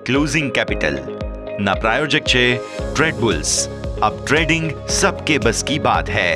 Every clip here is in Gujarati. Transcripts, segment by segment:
क्लोजिंग कैपिटल ना प्रायोजक छे ट्रेड बुल्स। अब ट्रेडिंग सबके बस की बात है।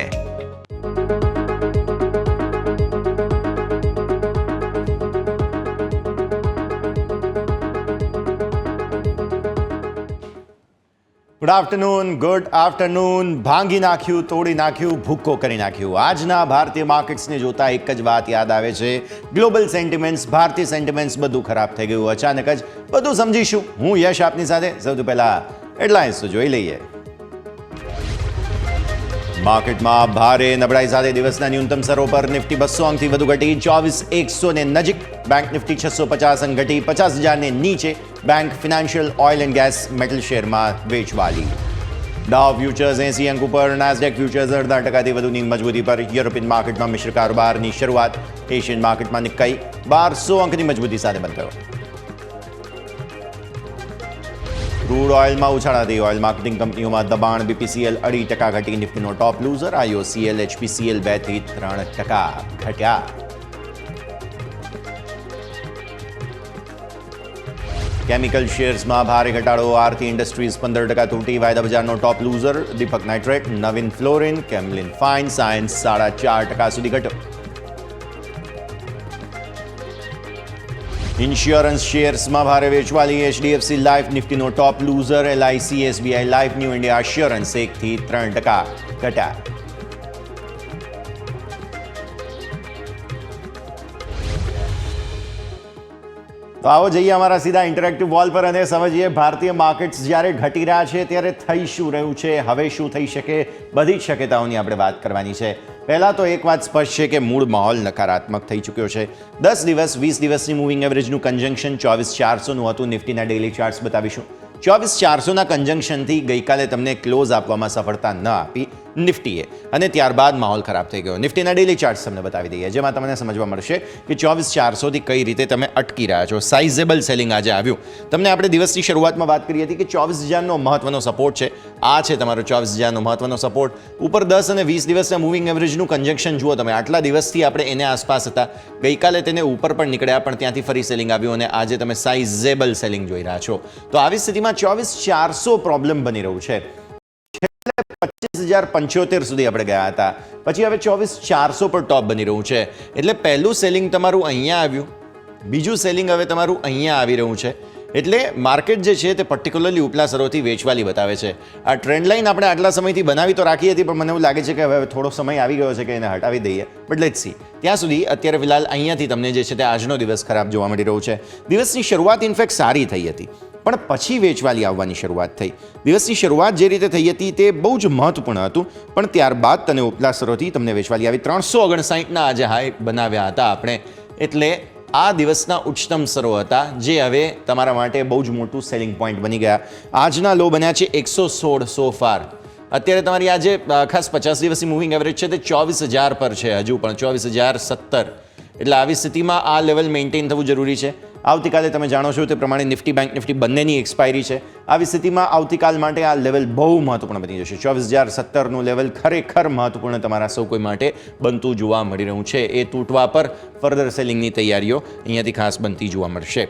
ગુડ આફ્ટરનૂન ભાંગી નાખ્યું, તોડી નાખ્યું, ભૂક્કો કરી નાખ્યું. આજના ભારતીય માર્કેટ્સને જોતા એક જ વાત યાદ આવે છે, ગ્લોબલ સેન્ટિમેન્ટ્સ, ભારતીય સેન્ટિમેન્ટ્સ બધું ખરાબ થઈ ગયું. અચાનક જ બધું સમજીશું. હું યશ આપની સાથે. સૌથી પહેલા હેડલાઇન્સ તો જોઈ લઈએ. માર્કેટમાં ભારે નબળાઈ સાથે દિવસના ન્યૂનતમ સ્તરો પર નિફ્ટી 200 અંકથી વધુ ઘટી 24,100 ને નજીક. બેંક નિફ્ટી 650 અંક ઘટી 50,000 ને નીચે. Bank, financial, oil and gas, metal શેરમાં વેચવાલી. ડાઉ ફ્યુચર્સ 80 અંક ઉપર, નાસ્ડેક ફ્યુચર્સ 0.5% વધુની મજબૂતી પર. યુરોપિયન માર્કેટમાં મિશ્ર કારોબારની શરૂઆત. એશિયન માર્કેટમાં નિક્કાઈ 1200 અંકની મજબૂતી સાથે બંધ થયો. ક્રૂડ ઓઇલમાં ઉછાળાથી ઓઇલ માર્કેટિંગ કંપનીઓમાં દબાણ. બીપીસીએલ 2.5% ઘટી, નિફ્ટીનો ટોપ લૂઝર. આઈઓસીએલ, એચપીસીએલ 2 થી 3% ઘટ્યા. કેમિકલ શેર્સમાં ભારે ઘટાડો. આરતી ઇન્ડસ્ટ્રીઝ 15% તૂટી, વાયદા બજારનો top loser. Deepak nitrate, Navin fluorine, camlin fine science 4.5% સુધી ઘટ્યો. ઇન્સ્યોરન્સ શેર્સમાં ભારે વેચવાલી. એચડીએફસી લાઈફ નિફ્ટીનો top loser. LIC, SBI life, new India assurance 1 થી 3% ઘટ્યા. તો આવો જઈએ અમારા સીધા ઇન્ટરેક્ટિવ વોલ પર અને સમજીએ ભારતીય માર્કેટ્સ જ્યારે ઘટી રહ્યા છે ત્યારે થઈ શું રહ્યું છે, હવે શું થઈ શકે, બધી જ શક્યતાઓની આપણે વાત કરવાની છે. પહેલાં તો એક વાત સ્પષ્ટ છે કે મૂળ માહોલ નકારાત્મક થઈ ચૂક્યો છે. 10 દિવસ 20 દિવસની મૂવિંગ એવરેજનું કન્જંક્શન 24,400નું હતું. નિફ્ટીના ડેઇલી ચાર્ટ્સ બતાવીશું. 24,400ના કન્જંક્શનથી ગઈકાલે તમને ક્લોઝ આપવામાં સફળતા ન આપી નિફ્ટીએ, અને ત્યારબાદ માહોલ ખરાબ થઈ ગયો. નિફ્ટીના ડેઇલી ચાર્ટ્સ તમને બતાવી દઈએ, જેમાં તમને સમજવા મળશે કે 24,400થી કઈ રીતે તમે અટકી રહ્યા છો. સાઇઝેબલ સેલિંગ આજે આવ્યું. તમને આપણે દિવસની શરૂઆતમાં વાત કરી હતી કે 24,000નો મહત્વનો સપોર્ટ છે. આ છે તમારો 24,000નો મહત્વનો સપોર્ટ. ઉપર 10 અને 20 દિવસના મૂવિંગ એવરેજનું કન્જંક્શન જુઓ તમે. આટલા દિવસથી આપણે એને આસપાસ હતા. ગઈકાલે તેને ઉપર પણ નીકળ્યા, પણ ત્યાંથી ફરી સેલિંગ આવ્યું, અને આજે તમે સાઇઝેબલ સેલિંગ જોઈ રહ્યા છો. તો આવી સ્થિતિમાં 24,400 પ્રોબ્લેમ બની રહ્યું છે. 25,075 સુધી આપણે ગયા હતા, પછી હવે 24,400 પર ટોપ બની રહ્યું છે. એટલે પહેલું સેલિંગ તમારું અહીંયા આવ્યું, બીજું સેલિંગ હવે તમારું અહીંયા આવી રહ્યું છે. એટલે માર્કેટ જે છે તે પર્ટિક્યુલરલી ઉપલા સ્તરોથી વેચવાલી બતાવે છે. આ ટ્રેન્ડ લાઇન આપણે આટલા સમયથી બનાવી તો રાખી હતી, પણ મને એવું લાગે છે કે હવે થોડો સમય આવી ગયો છે કે એને હટાવી દઈએ. But let's see. ત્યાં સુધી અત્યારે ફિલહાલ અહીંયાથી તમને જે છે તે આજનો દિવસ ખરાબ જોવા મળી રહ્યો છે. દિવસની શરૂઆત ઇનફેક્ટ સારી થઈ હતી, પણ પછી વેચવાલી આવવાની શરૂઆત થઈ. દિવસની શરૂઆત જે રીતે થઈ હતી તે બહુ જ મહત્વપૂર્ણ હતું, પણ ત્યારબાદ તને ઉપલા સ્તરોથી તમને વેચવાલી આવી. 359ના આજે હાઈ બનાવ્યા હતા આપણે. એટલે આ દિવસના ઉચ્ચતમ સ્તરો હતા, જે હવે તમારા માટે બહુ જ મોટું સેલિંગ પોઈન્ટ બની ગયા. આજના લો બન્યા છે 116 સો ફાર. અત્યારે તમારી આજે ખાસ 50 દિવસની મૂવિંગ એવરેજ છે તે 24,000 પર છે, હજુ પણ 24,070. એટલે આવી સ્થિતિમાં આ લેવલ મેન્ટેન થવું જરૂરી છે. આવતીકાલે તમે જાણો છો તે પ્રમાણે નિફ્ટી, બેંક નિફ્ટી બંનેની એક્સપાયરી છે. આવી સ્થિતિમાં આવતીકાલ માટે આ લેવલ બહુ મહત્વપૂર્ણ બની જશે. 24,070નું લેવલ ખરેખર મહત્વપૂર્ણ તમારા સૌ કોઈ માટે બનતું જોવા મળી રહ્યું છે. એ તૂટવા પર ફર્ધર સેલિંગની તૈયારીઓ અહીંયાથી ખાસ બનતી જોવા મળશે.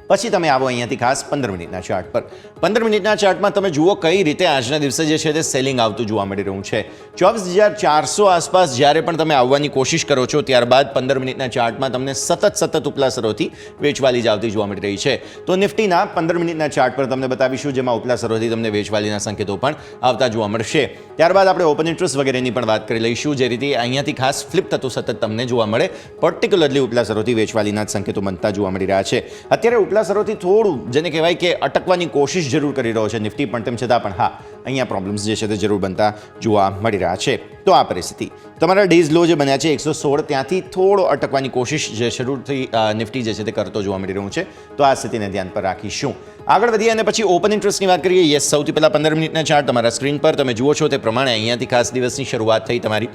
પછી તમે આવો અહીંયાથી ખાસ 15 મિનિટના ચાર્ટ પર. 15 મિનિટના ચાર્ટમાં તમે જુઓ કઈ રીતે આજના દિવસે જે છે તે સેલિંગ આવતું જોવા મળી રહ્યું છે. 24,400 આસપાસ જ્યારે પણ તમે આવવાની કોશિશ કરો છો, ત્યારબાદ 15 મિનિટના ચાર્ટમાં તમને સતત ઉપલા સ્તરોથી વેચવાલી જ આવતી જોવા મળી રહી છે. તો નિફ્ટીના 15 મિનિટના ચાર્ટ પર તમને બતાવીશું, જેમાં ઉપલા સ્તરોથી તમને વેચવાલીના સંકેતો પણ આવતા જોવા મળશે. ત્યારબાદ આપણે ઓપન ઇન્ટરેસ્ટ વગેરેની પણ વાત કરી લઈશું, જે રીતે અહીંયાથી ખાસ ફ્લિપ થતું સતત તમને જોવા મળે. પર્ટિક્યુલરલી ઉપલા સ્તરોથી વેચવાલીના સંકેતો બનતા જોવા મળી રહ્યા છે. અત્યારે ઉપલા સ્તરોથી થોડું જેને કહેવાય કે અટકવાની કોશિશ જરૂર કરી રહ્યો છે નિફ્ટી, પણ તેમ છતાં પણ હા, અહીંયા પ્રોબ્લેમ્સ જે છે તે જરૂર બનતા જોવા મળી રહ્યા છે. તો આ પરિસ્થિતિ તમારા ડેઝ લો જે બન્યા છે 116, ત્યાંથી થોડો અટકવાની કોશિશ જે શરૂથી નિફ્ટી જે છે તે કરતો જોવા મળી રહ્યું છે. તો આ સ્થિતિને ધ્યાન પર રાખીશું. આગળ વધીએ અને પછી ઓપન ઇન્ટરેસ્ટની વાત કરીએ. યસ, સૌથી પહેલાં 15 મિનિટના ચાર્ટ તમારા સ્ક્રીન પર તમે જુઓ છો તે પ્રમાણે અહીંયાથી ખાસ દિવસની શરૂઆત થઈ તમારી.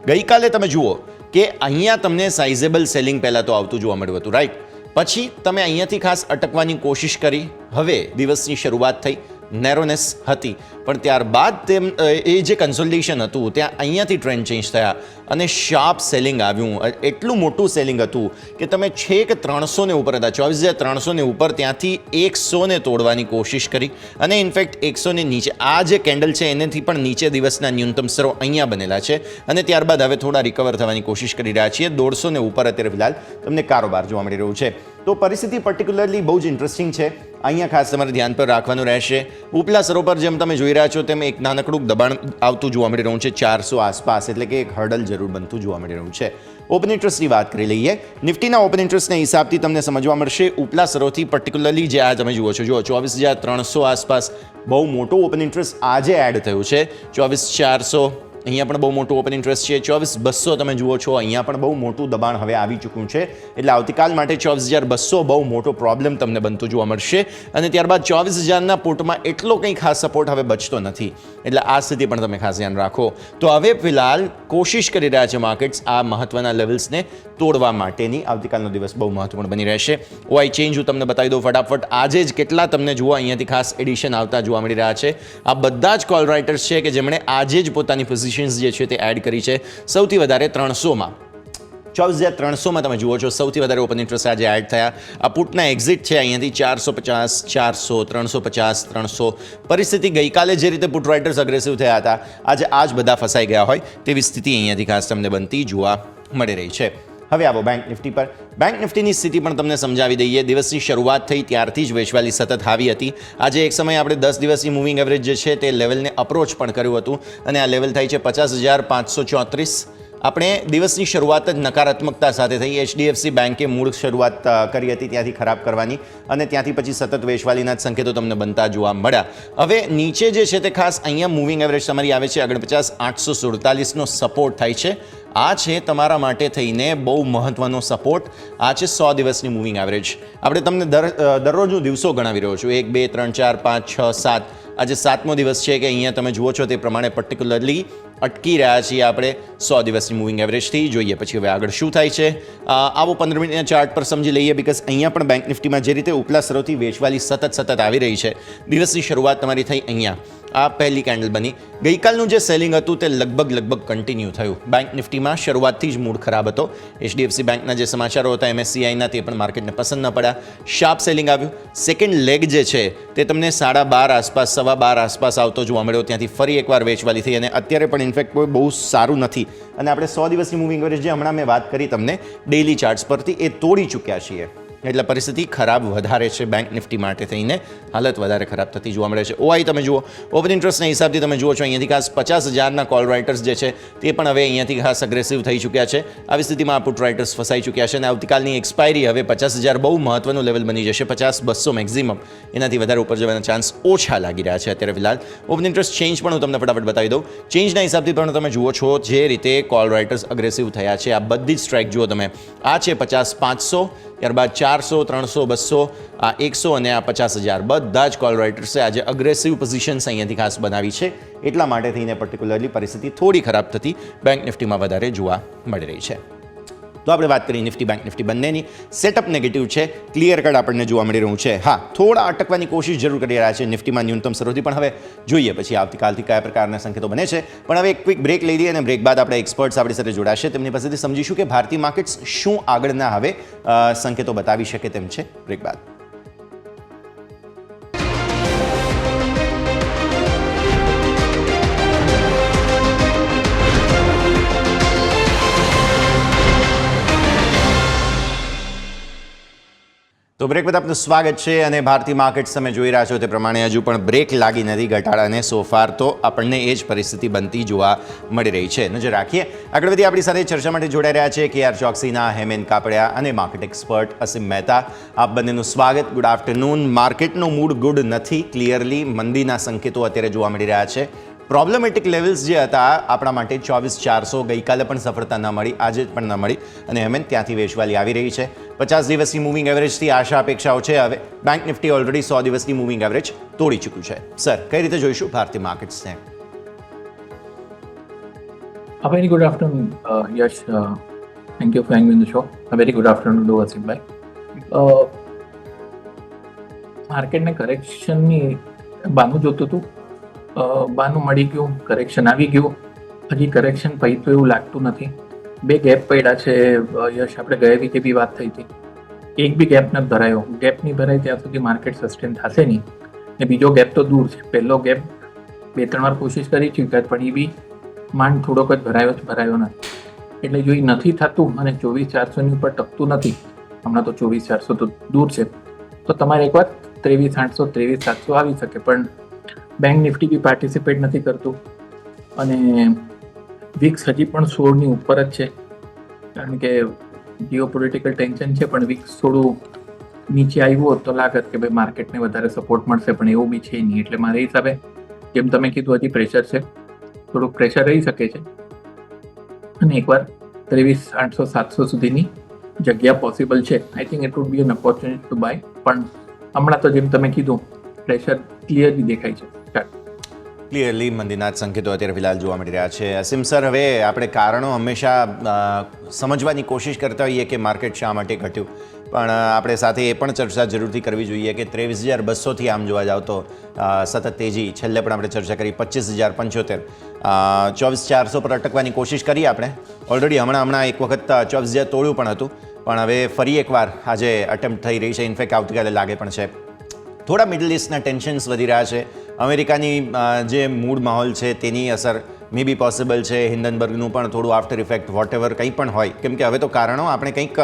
ગઈકાલે તમે જુઓ કે અહીંયા તમને સાઇઝેબલ સેલિંગ પહેલાં તો આવતું જોવા મળ્યું હતું, રાઈટ. પછી તમે અહીંયાથી ખાસ અટકવાની કોશિશ કરી. હવે દિવસની શરૂઆત થઈ, નેરોનેસ હતી, પણ ત્યારબાદ એ જે કન્સોલિડેશન હતું ત્યાં અહીંયાથી ટ્રેન્ડ ચેન્જ થયા અને શાર્પ સેલિંગ આવ્યું. એટલું મોટું સેલિંગ હતું કે તમે છેક 300 ને ઉપર હતા, 24,300 ને ઉપર, ત્યાંથી 100 ને તોડવાની કોશિશ કરી અને ઇનફેક્ટ 100 ને નીચે, આ જે કેન્ડલ છે એનેથી પણ નીચે દિવસના ન્યૂનતમ સ્તરો અહીંયા બનેલા છે અને ત્યારબાદ હવે થોડા રિકવર થવાની કોશિશ કરી રહ્યા છીએ. 150 ને ઉપર અત્યારે ફિલહાલ તમને કારોબાર જોવા મળી રહ્યું છે. તો પરિસ્થિતિ પર્ટિક્યુલરલી બહુ જ ઇન્ટરેસ્ટિંગ છે. અહીંયા ખાસ તમારે ધ્યાન પર રાખવાનું રહેશે. ઉપલા સ્તરો પર જેમ તમે જોઈ રહ્યા છો તેમ એક નાનકડું દબાણ આવતું જોવા મળી રહ્યું છે 400 આસપાસ, એટલે કે એક હર્ડલ જરૂર બનતું જોવા મળી રહ્યું છે. ઓપન ઇન્ટરેસ્ટની વાત કરી લઈએ. નિફ્ટીના ઓપન ઇન્ટરેસ્ટના હિસાબથી તમને સમજવા મળશે ઉપલા સ્તરોથી પર્ટિક્યુલરલી જે આ તમે જુઓ છો, 24,300 આસપાસ બહુ મોટો ઓપન ઇન્ટરેસ્ટ આજે એડ થયું છે. 24,400 અહીંયા પણ બહુ મોટું ઓપન ઇન્ટરેસ્ટ છે. 24,200 તમે જુઓ છો, અહીંયા પણ બહુ મોટું દબાણ હવે આવી ચૂક્યું છે. એટલે આવતીકાલ માટે 24,200 બહુ મોટો પ્રોબ્લેમ તમને બનતો જોવા મળશે અને ત્યારબાદ 24,000ના પુટમાં એટલો કંઈ ખાસ સપોર્ટ હવે બચતો નથી. એટલે આ સ્થિતિ પણ તમે ખાસ ધ્યાન રાખો. તો હવે ફિલહાલ કોશિશ કરી રહ્યા છે માર્કેટ્સ આ મહત્વના લેવલ્સને તોડવા માટેની. આવતીકાલનો દિવસ બહુ મહત્વપૂર્ણ બની રહેશે. ઓઆઈ ચેન્જ હું તમને બતાવી દઉં ફટાફટ. આજે જ કેટલા તમને જુઓ અહીંયાથી ખાસ એડિશન આવતા જોવા મળી રહ્યા છે. આ બધા જ કોલ રાઇટર્સ છે કે જેમણે આજે જ પોતાની પોઝિશન જે છે તે એડ કરી છે. સૌથી વધારે 300માં 24,300માં તમે જુઓ છો સૌથી વધારે ઓપન ઇન્ટરેસ્ટ આજે એડ થયા. આ પુટના એક્ઝિટ છે અહીંયાથી 450, 400, 350, 300. પરિસ્થિતિ ગઈકાલે જે રીતે પુટ રાઇટર્સ અગ્રેસિવ થયા હતા, આજે આ જ બધા ફસાઈ ગયા હોય તેવી સ્થિતિ અહીંયાથી ખાસ તમને બનતી જોવા મળી રહી છે. હવે આવો બેંક નિફ્ટી પર. બેંક નિફ્ટીની સ્થિતિ પણ તમને સમજાવી દઈએ. દિવસની શરૂઆત થઈ ત્યારથી જ વેચવાલી સતત આવી હતી. આજે એક સમયે આપણે 10 દિવસની મૂવિંગ એવરેજ જે છે તે લેવલને અપ્રોચ પણ કર્યું હતું અને આ લેવલ થાય છે 50,534. આપણે દિવસની શરૂઆત જ નકારાત્મકતા સાથે થઈ. એચડીએફસી બેન્કે મૂળ શરૂઆત કરી હતી ત્યાંથી ખરાબ કરવાની અને ત્યાંથી પછી સતત વેચવાલીના જ સંકેતો તમને બનતા જોવા મળ્યા. હવે નીચે જે છે તે ખાસ અહીંયા મૂવિંગ એવરેજ તમારી આવે છે 49,847નો સપોર્ટ થાય છે. આ છે તમારા માટે થઈને બહુ મહત્વનો સપોર્ટ. આ છે 100 દિવસની મૂવિંગ એવરેજ. આપણે તમને દરરોજનું દિવસો ગણાવી રહ્યો છું, 1, 2, 3, 4, 5, 6, 7. આજે 7મો દિવસ છે કે અહીંયા તમે જુઓ છો તે પ્રમાણે પર્ટિક્યુલરલી અટકી રહ્યા છીએ આપણે 100 દિવસની મૂવિંગ એવરેજથી. જોઈએ પછી હવે આગળ શું થાય છે. આવો 15 મિનિટના ચાર્ટ પર સમજી લઈએ. બિકોઝ અહીંયા પણ બેંક નિફ્ટીમાં જે રીતે ઉપલા સ્તરોથી વેચવાલી સતત આવી રહી છે. દિવસની શરૂઆત તમારી થઈ અહીંયા, આ પહેલી કેન્ડલ બની. ગઈકાલનું જે સેલિંગ હતું તે લગભગ કન્ટિન્યુ થયું. બેંક નિફ્ટીમાં શરૂઆતથી જ મૂડ ખરાબ હતો. એચડીએફસી બેંકના જે સમાચારો હતા એમએસસીઆઈના તે પણ માર્કેટને પસંદ ન પડ્યા. શાર્પ સેલિંગ આવ્યું. સેકન્ડ લેગ જે છે તે તમને 12:30 આસપાસ, 12:15 આસપાસ આવતો જોવા મળ્યો. ત્યાંથી ફરી એકવાર વેચવાલી થઈ અને અત્યારે પણ ઇનફેક્ટ કોઈ બહુ સારું નથી. અને આપણે 100 દિવસની મૂવિંગ એવરેજ જે હમણાં મેં વાત કરી તમને ડેઇલી ચાર્ટ્સ પરથી, એ તોડી ચૂક્યા છીએ. એટલે પરિસ્થિતિ ખરાબ વધારે છે બેંક નિફ્ટી માટે થઈને. હાલત વધારે ખરાબ થતી જોવા મળે છે. ઓઆઈ તમે જુઓ, ઓપન ઇન્ટરેસ્ટના હિસાબથી તમે જુઓ છો અહીંયાથી ખાસ 50,000ના કોલ રાઇટર્સ જે છે તે પણ હવે અહીંયાથી ખાસ અગ્રેસિવ થઈ ચૂક્યા છે. આવી સ્થિતિમાં પુટ રાઇટર્સ ફસાઈ ચૂક્યા છે અને આવતીકાલની એક્સપાયરી હવે 50,000 બહુ મહત્વનું લેવલ બની જશે. 50,200 મેક્ઝિમમ. એનાથી વધારે ઉપર જવાના ચાન્સ ઓછા લાગી રહ્યા છે અત્યારે ફિલહાલ. ઓપન ઇન્ટરેસ્ટ ચેન્જ પણ હું તમને ફટાફટ બતાવી દઉં. ચેન્જના હિસાબથી પણ તમે જુઓ છો જે રીતે કોલ રાઇટર્સ અગ્રેસિવ થયા છે. આ બધી જ સ્ટ્રાઇક જુઓ તમે. આ છે 50,500, ત્યારબાદ 400, 300, 200, આ 100 અને આ 50,000. બધા જ કોલ રાઇટર્સે આજે અગ્રેસિવ પોઝિશન્સ અહીંયાથી ખાસ બનાવી છે. એટલા માટે થઈને પર્ટિક્યુલરલી પરિસ્થિતિ થોડી ખરાબ થતી બેંક નિફ્ટીમાં વધારે જોવા મળી રહી છે. તો આપણે વાત કરી નિફ્ટી બેંક નિફ્ટી બંનેની. સેટઅપ નેગેટિવ છે, ક્લિયર કટ આપણને જોવા મળી રહ્યું છે. હા, થોડા અટકવાની કોશિશ જરૂર કરી રહ્યા છે નિફ્ટીમાં ન્યૂનતમ સ્તરોથી, પણ હવે જોઈએ પછી આવતીકાલથી કયા પ્રકારના સંકેતો બને છે. પણ હવે એક ક્વિક બ્રેક લઈ લઈએ અને બ્રેક બાદ આપણે એક્સપર્ટ્સ આપણી સાથે જોડાશે. તેમની પાસેથી સમજીશું કે ભારતીય માર્કેટ્સ શું આગળના હવે સંકેતો બતાવી શકે તેમ છે. બ્રેક બાદ તો બ્રેક બાદ આપનું સ્વાગત છે અને ભારતીય માર્કેટ્સ તમે જોઈ રહ્યા છો તે પ્રમાણે હજુ પણ બ્રેક લાગી નથી ઘટાડાને. સોફાર તો આપણને એ જ પરિસ્થિતિ બનતી જોવા મળી રહી છે. નજર રાખીએ આગળ વધી. આપણી સાથે ચર્ચા માટે જોડાઈ રહ્યા છે KR ચોકસીના હેમેન કાપડિયા અને માર્કેટ એક્સપર્ટ અસીમ મહેતા. આપ બંનેનું સ્વાગત. Good afternoon. માર્કેટનો મૂડ ગુડ નથી. ક્લિયરલી મંદીના સંકેતો અત્યારે જોવા મળી રહ્યા છે. પ્રોબ્લેમેટિક લેવલ્સ જે હતા આપણા માટે 24,400, ગઈકાલે પણ સફળતા ન મળી, આજે પણ ન મળી અને હેમેન ત્યાંથી વેચવાલી આવી રહી છે. 50 દિવસની મૂવિંગ એવરેજથી આશા અપેક્ષાઓ છે. હવે બેંક નિફ્ટી ઓલરેડી 100 દિવસની મૂવિંગ એવરેજ તોડી ચૂક્યું છે. સર, કઈ રીતે જોઈશું ભારતીય માર્કેટ્સને? A very good afternoon, Yash. Thank you for having me on the show. A very good afternoon to Asimભાઈ. માર્કેટને કરેક્શનની બાનું જોતું હતું, બાનું મળી ગયું, કરેક્શન આવી ગયું હજી કરેક્શન પડી તો એવું લાગતું નથી. 2 ગેપ પડ્યા છે. યશ, આપણે ગયા વીકે બી વાત થઈ હતી. એક બી ગેપ નથી ભરાયો. ગેપ નહીં ભરાય ત્યાં સુધી માર્કેટ સસ્ટેન થશે નહીં. ને બીજો ગેપ તો દૂર છે. પહેલો ગેપ 2-3 વાર કોશિશ કરી ચૂક્યા પણ એ બી માંડ થોડોક જ ભરાયો નથી. એટલે જો એ નથી થતું અને 24,400 ઉપર ટકતું નથી, હમણાં તો 24,400 તો દૂર છે, તો તમારે એકવાર 23,800 23,700 આવી શકે. પણ બેંક નિફ્ટી બી પાર્ટિસિપેટ નથી કરતું અને વિક્સ હજી પણ 16 ની ઉપર જ છે, કારણ કે જીઓપોલિટિકલ ટેન્શન છે. પણ વિક્સ થોડું નીચે આવ્યું હોત તો લાગત કે ભાઈ માર્કેટને વધારે સપોર્ટ મળશે, પણ એવું બી છે નહીં. એટલે મારા હિસાબે જેમ તમે કીધું હજી પ્રેશર છે, થોડુંક પ્રેશર રહી શકે છે અને એકવાર 23,800-700 સુધીની જગ્યા પોસિબલ છે. I think it would be an opportunity to buy. પણ હમણાં તો જેમ તમે કીધું પ્રેશર ક્લિયરલી દેખાય છે. ક્લિયરલી મંદીના જ સંકેતો અત્યારે ફિલહાલ જોવા મળી રહ્યા છે. અસીમ સર, હવે આપણે કારણો હંમેશા સમજવાની કોશિશ કરતા હોઈએ કે માર્કેટ શા માટે ઘટ્યું, પણ આપણે સાથે એ પણ ચર્ચા જરૂરથી કરવી જોઈએ કે 23,200થી આમ જોવા જાવ તો સતત તેજી, છેલ્લે પણ આપણે ચર્ચા કરી 25,075, 24,400 પર અટકવાની કોશિશ કરી આપણે. ઓલરેડી હમણાં એક વખત 24,000 તોડ્યું પણ હતું, પણ હવે ફરી એકવાર આજે અટેમ્પ્ટ થઈ રહી છે. ઇનફેક્ટ આવતીકાલે લાગે પણ છે. થોડા મિડલ ઇસ્ટના ટેન્શન્સ વધી રહ્યા છે. અમેરિકાની જે મૂડ માહોલ છે તેની અસર મે બી પોસિબલ છે. હિન્ડનબર્ગનું પણ થોડું આફ્ટર ઇફેક્ટ વોટ એવર કંઈ પણ હોય, કેમ કે હવે તો કારણો આપણે કંઈક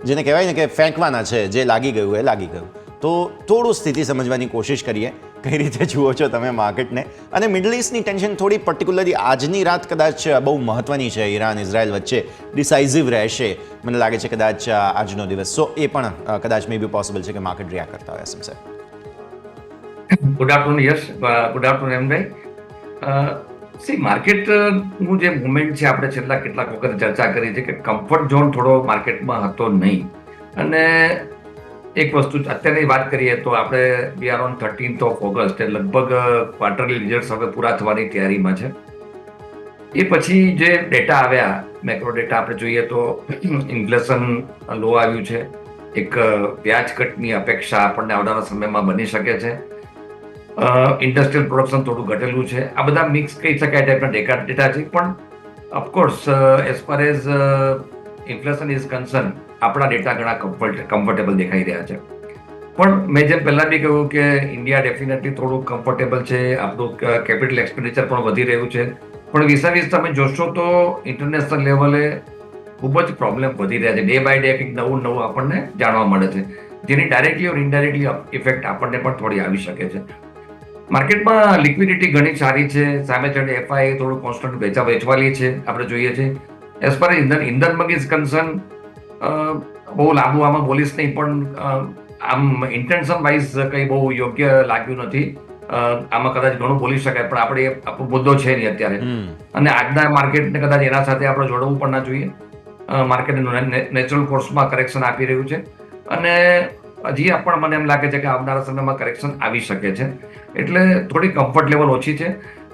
જેને કહેવાય ને કે ફેંકવાના છે. જે લાગી ગયું એ લાગી ગયું. તો થોડું સ્થિતિ સમજવાની કોશિશ કરીએ કઈ રીતે જુઓ છો તમે માર્કેટને. અને મિડલ ઇસ્ટની ટેન્શન થોડી પર્ટિક્યુલરલી આજની રાત કદાચ બહુ મહત્ત્વની છે. ઈરાન ઇઝરાયલ વચ્ચે ડિસાઇઝિવ રહેશે મને લાગે છે કદાચ આજનો દિવસ. સો એ પણ કદાચ મે બી પોસિબલ છે કે માર્કેટ રિએક્ટ કરતા હોય. અસીમ સાહેબ, ગુડ આફ્ટરનૂન યશ, ગુડ આફ્ટરનૂન એમભાઈ. સી, માર્કેટનું જે મુવમેન્ટ છે આપણે છેલ્લા કેટલાક વખત ચર્ચા કરી છે કે કમ્ફર્ટ ઝોન થોડો માર્કેટમાં હતો નહીં. અને એક વસ્તુ અત્યારની વાત કરીએ તો આપણે we are on 13th of August, લગભગ ક્વાર્ટરલી રિઝલ્ટ્સ હવે પૂરા થવાની તૈયારીમાં છે. એ પછી જે ડેટા આવ્યા, મેક્રો ડેટા આપણે જોઈએ તો ઇન્ફ્લેશન લો આવ્યું છે. એક વ્યાજ કટની અપેક્ષા આપણને આવનારા સમયમાં બની શકે છે. ઇન્ડસ્ટ્રીયલ પ્રોડક્શન થોડું ઘટેલું છે. આ બધા મિક્સ કહી શકાય ટાઈપના ડેટા છે. પણ of course as far as inflation is concern આપણા ડેટા ઘણા કમ્ફર્ટેબલ દેખાઈ રહ્યા છે. પણ મેં જેમ પહેલાં બી કહ્યું કે ઇન્ડિયા ડેફિનેટલી થોડું કમ્ફર્ટેબલ છે. આપણું કેપિટલ એક્સપેન્ડિચર પણ વધી રહ્યું છે. પણ વીસ તમે જોશો તો ઇન્ટરનેશનલ લેવલે ખૂબ જ પ્રોબ્લેમ વધી રહ્યા છે. ડે બાય ડે કંઈક નવું આપણને જાણવા મળે છે, જેની ડાયરેક્ટલી ઓર ઇનડાયરેક્ટલી ઇફેક્ટ આપણને પણ થોડી આવી શકે છે. માર્કેટમાં લિક્વિડિટી ઘણી સારી છે. સામે ચડે એફઆઈ થોડું કોન્સ્ટન્ટ વેચવાલી છે આપણે જોઈએ છે. એઝ પર ઇન્ધન ઇઝ કન્સર્ન, બહુ લાંબુ આમાં બોલીશ નહીં, પણ આમ ઇન્ટેન્શન વાઇઝ કંઈ બહુ યોગ્ય લાગ્યું નથી. આમાં કદાચ ઘણું બોલી શકાય, પણ આપણે આપણો મુદ્દો છે નહીં અત્યારે. અને આજના માર્કેટને કદાચ એના સાથે આપણે જોડવું પણ ના જોઈએ. માર્કેટ નેચરલ કોર્સમાં કરેક્શન આપી રહ્યું છે અને હજી પણ મને એમ લાગે છે કે આવનારા સમયમાં કરેક્શન આવી શકે છે. એટલે થોડી કમ્ફર્ટ લેવલ ઓછી છે.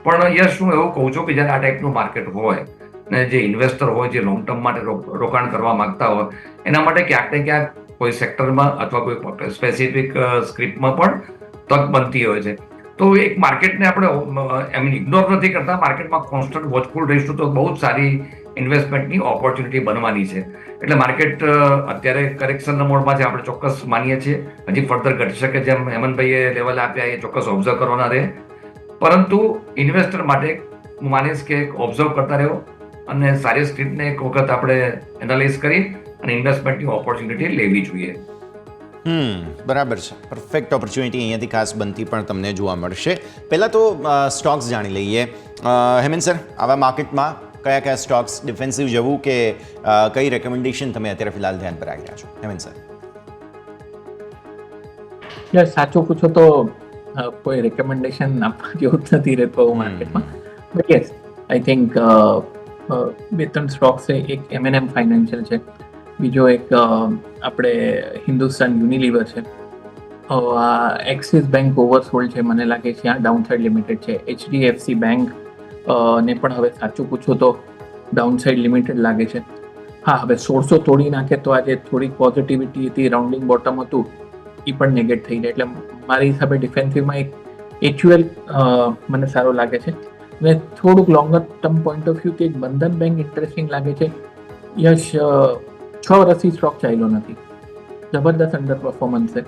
પણ યશ, હું એવું કહું છું કે જ્યારે આ ટાઈપનું માર્કેટ હોય ને જે ઇન્વેસ્ટર હોય, જે લોંગ ટર્મ માટે રોકાણ કરવા માંગતા હોય, એના માટે ક્યાંક ને ક્યાંક કોઈ સેક્ટરમાં અથવા કોઈ સ્પેસિફિક સ્ક્રિપ્ટમાં પણ તક બનતી હોય છે. તો એક માર્કેટને આપણે ઇગ્નોર નથી કરતા. માર્કેટમાં કોન્સ્ટન્ટ વોચફુલ રહીશું તો બહુ જ સારી ઇન્વેસ્ટમેન્ટની ઓપોર્ચ્યુનિટી બનવાની છે. એટલે માર્કેટ અત્યારે કરેક્શનના મોડમાં છે, આપણે ચોક્કસ માનીએ છીએ. હજી ફર્ધર ઘટી શકે, જેમ હેમંતભાઈએ લેવલ આપ્યા એ ચોક્કસ ઓબ્ઝર્વ કરવાના રહે. પરંતુ ઇન્વેસ્ટર માટે હું માનીશ કે ઓબ્ઝર્વ કરતા રહ્યો અને સારી સ્ક્રિપ્ટને એક વખત આપણે એનાલાઇઝ કરી અને ઇન્વેસ્ટમેન્ટની ઓપોર્ચ્યુનિટી લેવી જોઈએ. બરાબર છે. પરફેક્ટ ઓપોર્ચ્યુનિટી અહીંયાથી ખાસ બનતી પણ તમને જોવા મળશે. પહેલાં તો સ્ટોક્સ જાણી લઈએ. હેમંત સર, આવા માર્કેટમાં કયા કયા સ્ટોક્સ ડિફેન્સિવ જવું કે કઈ રેકમેન્ડેશન તમે અત્યારે ફિલહાલ ધ્યાન પર આવી રહ્યા છો? હેમંત સર, સાચું પૂછો તો કોઈ રેકમેન્ડેશન આપવા જેવું જ નથી રહેતો માર્કેટમાં. But yes, I think 2-3 stocks છે. એક M&M ફાઇનાન્શિયલ છે, બીજો એક આપણે હિન્દુસ્તાન યુનિલિવર છે, એક્સિસ બેંક ઓવરસોલ્ડ છે, મને લાગે છે આ ડાઉનસાઇડ લિમિટેડ છે. HDFC બેંક ને પણ હવે સાચું પૂછો તો ડાઉનસાઇડ લિમિટેડ લાગે છે. હા, હવે 1600 તોડી નાખે તો આજે થોડીક પોઝિટિવિટી હતી, રાઉન્ડિંગ બોટમ હતું, એ પણ નેગેટ થઈ જાય. એટલે મારી હિસાબે ડિફેન્સિવમાં એક HUL મને સારો લાગે છે. અને થોડુંક લોંગર ટર્મ પોઈન્ટ ઓફ વ્યૂથી એક બંધન બેંક ઇન્ટરેસ્ટિંગ લાગે છે. યશ 6 વર્ષથી સ્ટોક ચાલ્યો નથી, જબરદસ્ત અંડર પરફોર્મન્સ છે,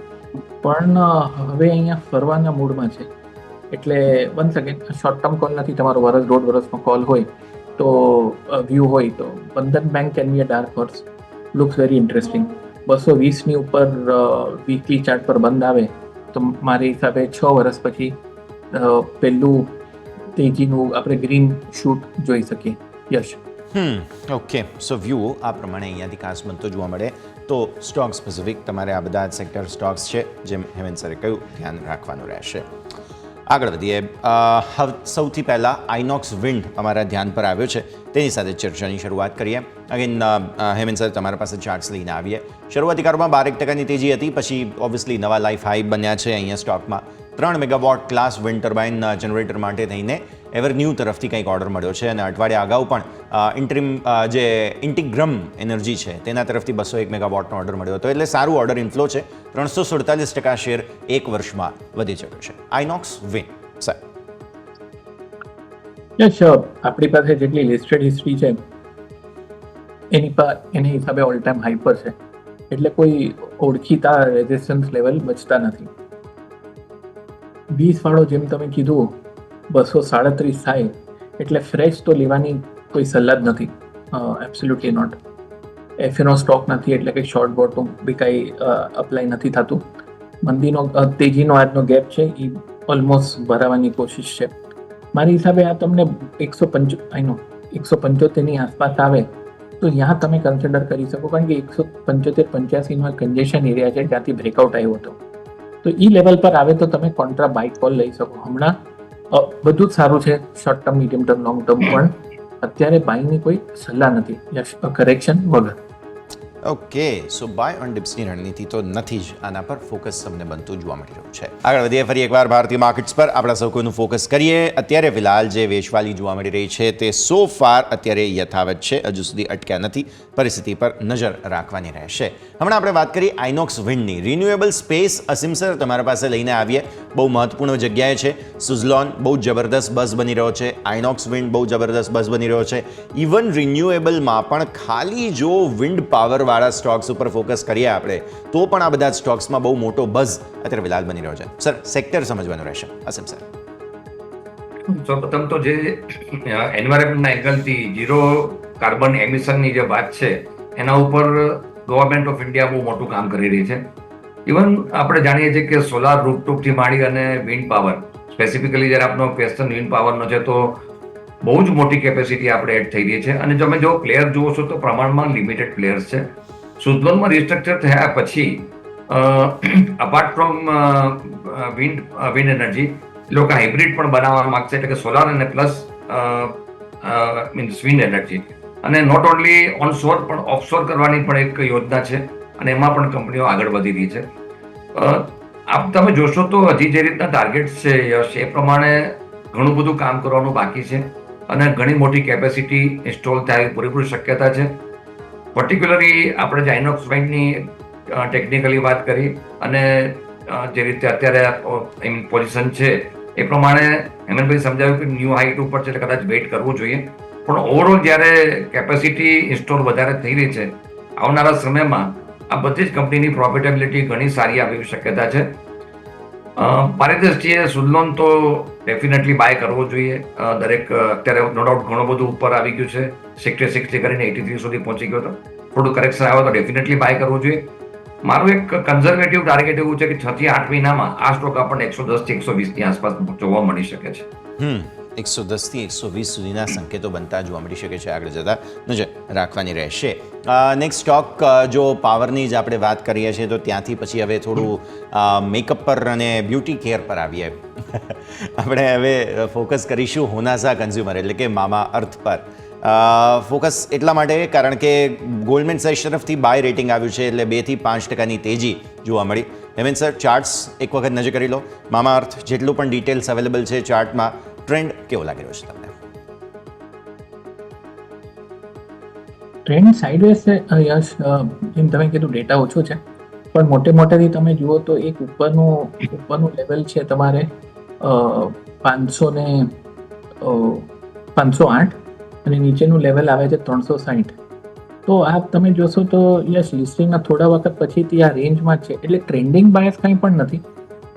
પણ હવે અહીંયા ફરવાના મૂડમાં છે. એટલે once again short term call નથી, તમારો વર્ષ 1.5 વર્ષનો કોલ હોય તો વ્યૂ હોય તો Bandhan bank can be a dark horse, looks very interesting. 220ની ઉપર વીકલી ચાર્ટ પર બંધ આવે તો મારી હિસાબે 6 વર્ષ પછી પહેલું તેજીનું આપણે ગ્રીન શૂટ જોઈ શકીએ. યશ. ઓકે, સો વ્યૂ આ પ્રમાણે અહીંયાથી ખાસ બનતો જોવા મળે તો સ્ટોક સ્પેસિફિક તમારે આ બધા સેક્ટર સ્ટોક્સ છે જેમ હેમંત સરે કહ્યું ધ્યાન રાખવાનું રહેશે. આગળ વધીએ. સૌથી પહેલાં આઇનોક્સ વિન્ડ અમારા ધ્યાન પર આવ્યો છે, તેની સાથે ચર્ચાની શરૂઆત કરીએ. અગેન હેમંત સર તમારા પાસે ચાર્ટ્સ લઈને આવીએ. શરૂઆતી કારોમાં 12% તેજી હતી, પછી ઓબ્વિયસલી નવા લાઈફ હાઈ બન્યા છે અહીંયા સ્ટોકમાં. 3 megawatt class wind turbine generator માટે થઈને એવરન્યુ તરફથી કંઈક ઓર્ડર મળ્યો છે અને અઠવાડિયા અગાઉ પણ જે ઇન્ટિગ્રમ એનર્જી છે તેના તરફથી 201 મેગાવોટનો ઓર્ડર મળ્યો હતો. એટલે સારું ઓર્ડર ઇન્ફ્લો છે. 347% શેર એક વર્ષમાં વધી ચૂક્યો છે. INOX wind sir. યશ, આપણી પાસે જેટલી લિસ્ટેડ હિસ્ટ્રી છે એની હિસાબે ઓલ ટાઈમ હાઈ પર છે, એટલે કોઈ ઓળખીતા રેઝિસ્ટન્સ લેવલ બચતા નથી. 20 વાળો જેમ તમે કીધું 237 થાય એટલે ફ્રેશ તો લેવાની કોઈ સલાહ જ નથી. Absolutely not. એફએનો સ્ટોક નથી એટલે કે શોર્ટ બોટમ બી કાંઈ અપ્લાય નથી થતું. મંદીનો તેજીનો આજનો ગેપ છે એ ઓલમોસ્ટ ભરાવાની કોશિશ છે. મારી હિસાબે આ તમને 175ની આસપાસ આવે તો ત્યાં તમે કન્સિડર કરી શકો, કારણ કે 175-85નો કન્જેશન એરિયા છે જ્યાંથી બ્રેકઆઉટ આવ્યો હતો. તો એ લેવલ પર આવે તો તમે કોન્ટ્રા બાય કોલ લઈ શકો. હમણાં બધું જ સારું છે, short term, medium term, long term, પણ અત્યારે બાયની કોઈ સલાહ નથી. કરેક્શન વગર. ઓકે, સો બાય ઓન ડિપ્સની રણનીતિ તો નથી જ, આના પર ફોકસ તમને બનતું જોવા મળી રહ્યું છે. આગળ વધીએ ફરી એકવાર ભારતીય માર્કેટ્સ પર આપણા સૌ કોઈનું ફોકસ કરીએ. અત્યારે ફિલહાલ જે વેચવાલી જોવા મળી રહી છે તે સો ફાર અત્યારે યથાવત છે, હજુ સુધી અટક્યા નથી. પરિસ્થિતિ પર નજર રાખવાની રહેશે. હમણાં આપણે વાત કરી આઇનોક્સ વિન્ડની. રિન્યુએબલ સ્પેસ અસીમ સર તમારા પાસે લઈને આવીએ. બહુ મહત્વપૂર્ણ જગ્યાએ છે. સુઝલોન બહુ જબરદસ્ત બઝ બની રહ્યો છે, આઇનોક્સ વિન્ડ બહુ જબરદસ્ત બઝ બની રહ્યો છે. ઇવન રિન્યુએબલમાં પણ ખાલી જો વિન્ડ પાવર વાળા સ્ટોક્સ ઉપર ફોકસ કરીએ આપણે તો પણ આ બધા સ્ટોક્સમાં બહુ મોટો બઝ અત્યારે ફિલહાલ બની રહ્યો છે. સર, સેક્ટર સમજવાનું રહેશે. અસીમ સર. સૌપ્રથમ તો જે એન્વાયરમેન્ટના એંગલથી ઝીરો કાર્બન એમિશનની જે વાત છે એના ઉપર ગવર્મેન્ટ ઓફ ઇન્ડિયા બહુ મોટું કામ કરી રહી છે. ઇવન આપણે જાણીએ છીએ કે સોલાર રૂફટોપથી માંડી અને વિન્ડ પાવર, સ્પેસિફિકલી જ્યારે આપણો ક્વેશ્ચન વિન્ડ પાવરનો છે તો બહુ જ મોટી કેપેસિટી આપણે એડ થઈ રહી છે. અને તમે જો પ્લેયર જુઓ છો તો પ્રમાણમાં લિમિટેડ પ્લેયર્સ છે. સુઝલોનમાં રિસ્ટ્રક્ચર થયા પછી અપાર્ટ ફ્રોમ વિન્ડ એનર્જી લોકો હાઇબ્રિડ પણ બનાવવા માંગશે, એટલે કે સોલાર અને પ્લસ મીન્સ વિન્ડ એનર્જી. અને નોટ ઓનલી ઓનશોર પણ ઓફશોર કરવાની પણ એક યોજના છે અને એમાં પણ કંપનીઓ આગળ વધી રહી છે. આપ તમે જોશો તો હજી જે રીતના ટાર્ગેટ્સ છે યશ, એ પ્રમાણે ઘણું બધું કામ કરવાનું બાકી છે અને ઘણી મોટી કેપેસિટી ઇન્સ્ટોલ થાય પૂરેપૂરી શક્યતા છે. પર્ટિક્યુલરલી આપણે જે આઇનોક્સ વિન્ડની ટેકનિકલી વાત કરી અને જે રીતે અત્યારે પોઝિશન છે એ પ્રમાણે હેમંતભાઈ સમજાવ્યું કે ન્યૂ હાઇટ ઉપર છે એટલે કદાચ વેઇટ કરવું જોઈએ. પણ ઓવરઓલ જ્યારે કેપેસિટી ઇન્સ્ટોલ વધારે થઈ રહી છે, આવનારા સમયમાં આ બધી જ કંપનીની પ્રોફિટેબિલિટી ઘણી સારી આવી શક્યતા છે. મારી દ્રષ્ટિએ સુઝલોન તો ડેફિનેટલી બાય કરવો જોઈએ. દરેક અત્યારે નો ડાઉટ ઘણું બધું ઉપર આવી ગયું છે, 60 કરીને 83 સુધી પહોંચી ગયો હતો. થોડું કરેક્શન આવ્યો તો ડેફિનેટલી બાય કરવું જોઈએ. મારું એક કન્ઝર્વેટિવ ટાર્ગેટ એવું છે કે 6 થી 8 મહિનામાં આ સ્ટોક આપણને 110 થી 120 ની આસપાસ જોવા મળી શકે છે. 110 થી 120 સુધીના સંકેતો બનતા જોવા મળી શકે છે. આગળ જતા નજર રાખવાની રહેશે. નેક્સ્ટ સ્ટોક જો પાવરની જ આપણે વાત કરીએ છીએ તો ત્યાંથી પછી હવે થોડું મેકઅપ પર અને બ્યુટી કેર પર આવીએ. આપણે હવે ફોકસ કરીશું હોનાસા કન્ઝ્યુમર એટલે કે મામા અર્થ પર. ફોકસ એટલા માટે કારણ કે ગોલ્ડમેન સાઇઝ તરફથી બાય રેટિંગ આવ્યું છે એટલે 2 થી 5% તેજી જોવા મળી. હેમંત સર, ચાર્ટ્સ એક વખત નજર કરી લો. મામા અર્થ જેટલું પણ ડિટેલ્સ અવેલેબલ છે ચાર્ટમાં, ટ્રેન્ડ કેવો લાગી રહ્યો છે તમને? ટ્રેન્ડ સાઇડવેઝ છે યશ. જેમ તમે કીધું ડેટા ઓછો છે પણ મોટેથી તમે જુઓ તો એક ઉપરનું લેવલ છે તમારે 500 ને 508 અને નીચેનું લેવલ આવે છે 360. તો આ તમે જોશો તો યસ લિસ્ટિંગના થોડા વખત પછીથી આ રેન્જમાં જ છે, એટલે ટ્રેન્ડિંગ બાયસ કંઈ પણ નથી.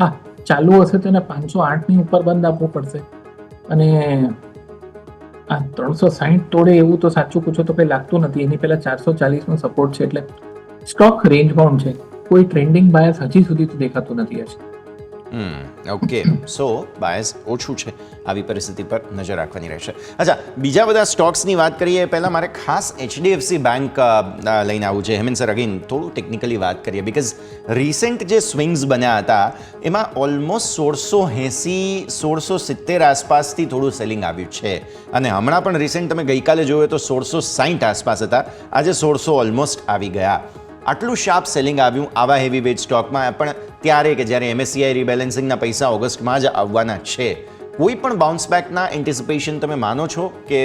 હા, ચાલુ હશે તો એને 508ની ઉપર બંધ આપવું પડશે, અને આ 360 તોડે એવું તો સાચું પૂછો તો કંઈ લાગતું નથી. એની પહેલા 440નો સપોર્ટ છે, એટલે સ્ટોક રેન્જ બાઉન્ડ છે. કોઈ ટ્રેન્ડિંગ બાયસ હજી સુધી તો દેખાતું નથી. હશે ઓકે, સો બાયસ ઓછું છે, આવી પરિસ્થિતિ પર નજર રાખવાની રહેશે. અચ્છા, બીજા બધા સ્ટોક્સની વાત કરીએ પહેલાં મારે ખાસ HDFC બેંક લઈને આવવું છે. હેમંત સર, અગેન થોડું ટેકનિકલી વાત કરીએ, બિકોઝ રિસેન્ટ જે સ્વિંગ્સ બન્યા હતા એમાં ઓલમોસ્ટ 1680-1670 આસપાસથી થોડું સેલિંગ આવ્યું છે, અને હમણાં પણ રિસેન્ટ તમે ગઈકાલે જોયો તો 1660 આસપાસ હતા, આજે 1600 ઓલમોસ્ટ આવી ગયા. આટલું શાર્પ સેલિંગ આવ્યું આવા હેવી વેટ સ્ટોકમાં, પણ ત્યારે કે જ્યારે MSCI રિબેલેન્સિંગના પૈસા ઓગસ્ટમાં જ આવવાના છે. કોઈ પણ બાઉન્સ બેકના એન્ટિસિપેશન તમે માનો છો કે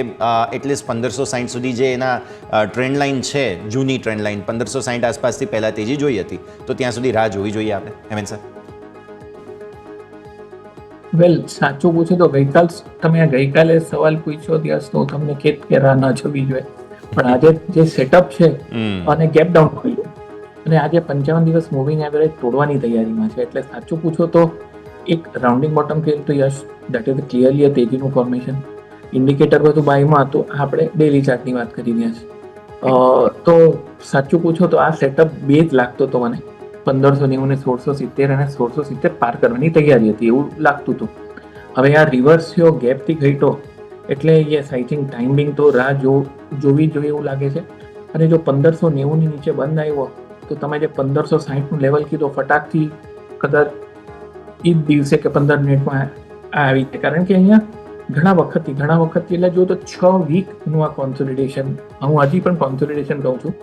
એટલીસ્ટ 1560 સુધી જે એના ટ્રેન્ડ લાઇન છે, જૂની ટ્રેન્ડ લાઇન 1560 આસપાસથી પહેલાં તેજી જોઈ હતી, તો ત્યાં સુધી રાહ જોવી જોઈએ આપણે, હેમંત સર? વેલ, સાચું પૂછે તો ગઈકાલે સવાલ પૂછ્યો દિવસ તો તમને કે રાહ ન જોવી જોઈએ, પણ આજે જે સેટઅપ છે અને ગેપ ડાઉન ખોલ્યું અને આજે 55 દિવસ મૂવિંગ એવરેજ તોડવાની તૈયારીમાં છે, એટલે સાચું પૂછો તો એક રાઉન્ડિંગ બોટમ ખેલ તો yes, that is clearly a તેજીનું ફોર્મેશન. ઇન્ડિકેટર બધું બાયમાં હતું, આપણે ડેલી ચાર્ટની વાત કરી રહ્યા છીએ. તો સાચું પૂછો તો આ સેટઅપ બે જ લાગતો હતો મને. 1590 ને 1670 અને 1670 પાર કરવાની તૈયારી હતી એવું લાગતું હતું. હવે આ રિવર્સ થયો, ગેપથી ઘટ્યો, એટલે યસ આઈ થિંક ટાઈમિંગ તો રાહ જોવી જોઈએ એવું લાગે છે. અને જો 1590ની નીચે બંધ આવ્યો તો તમે જે 1560નું લેવલ કીધો ફટાકથી કદાચ એ જ દિવસે કે 15 મિનિટમાં આવી જાય, કારણ કે અહીંયા ઘણા વખતથી એટલે જો તો 6 વીકનું આ કોન્સોલિડેશન, હું હજી પણ કોન્સોલિડેશન કહું છું,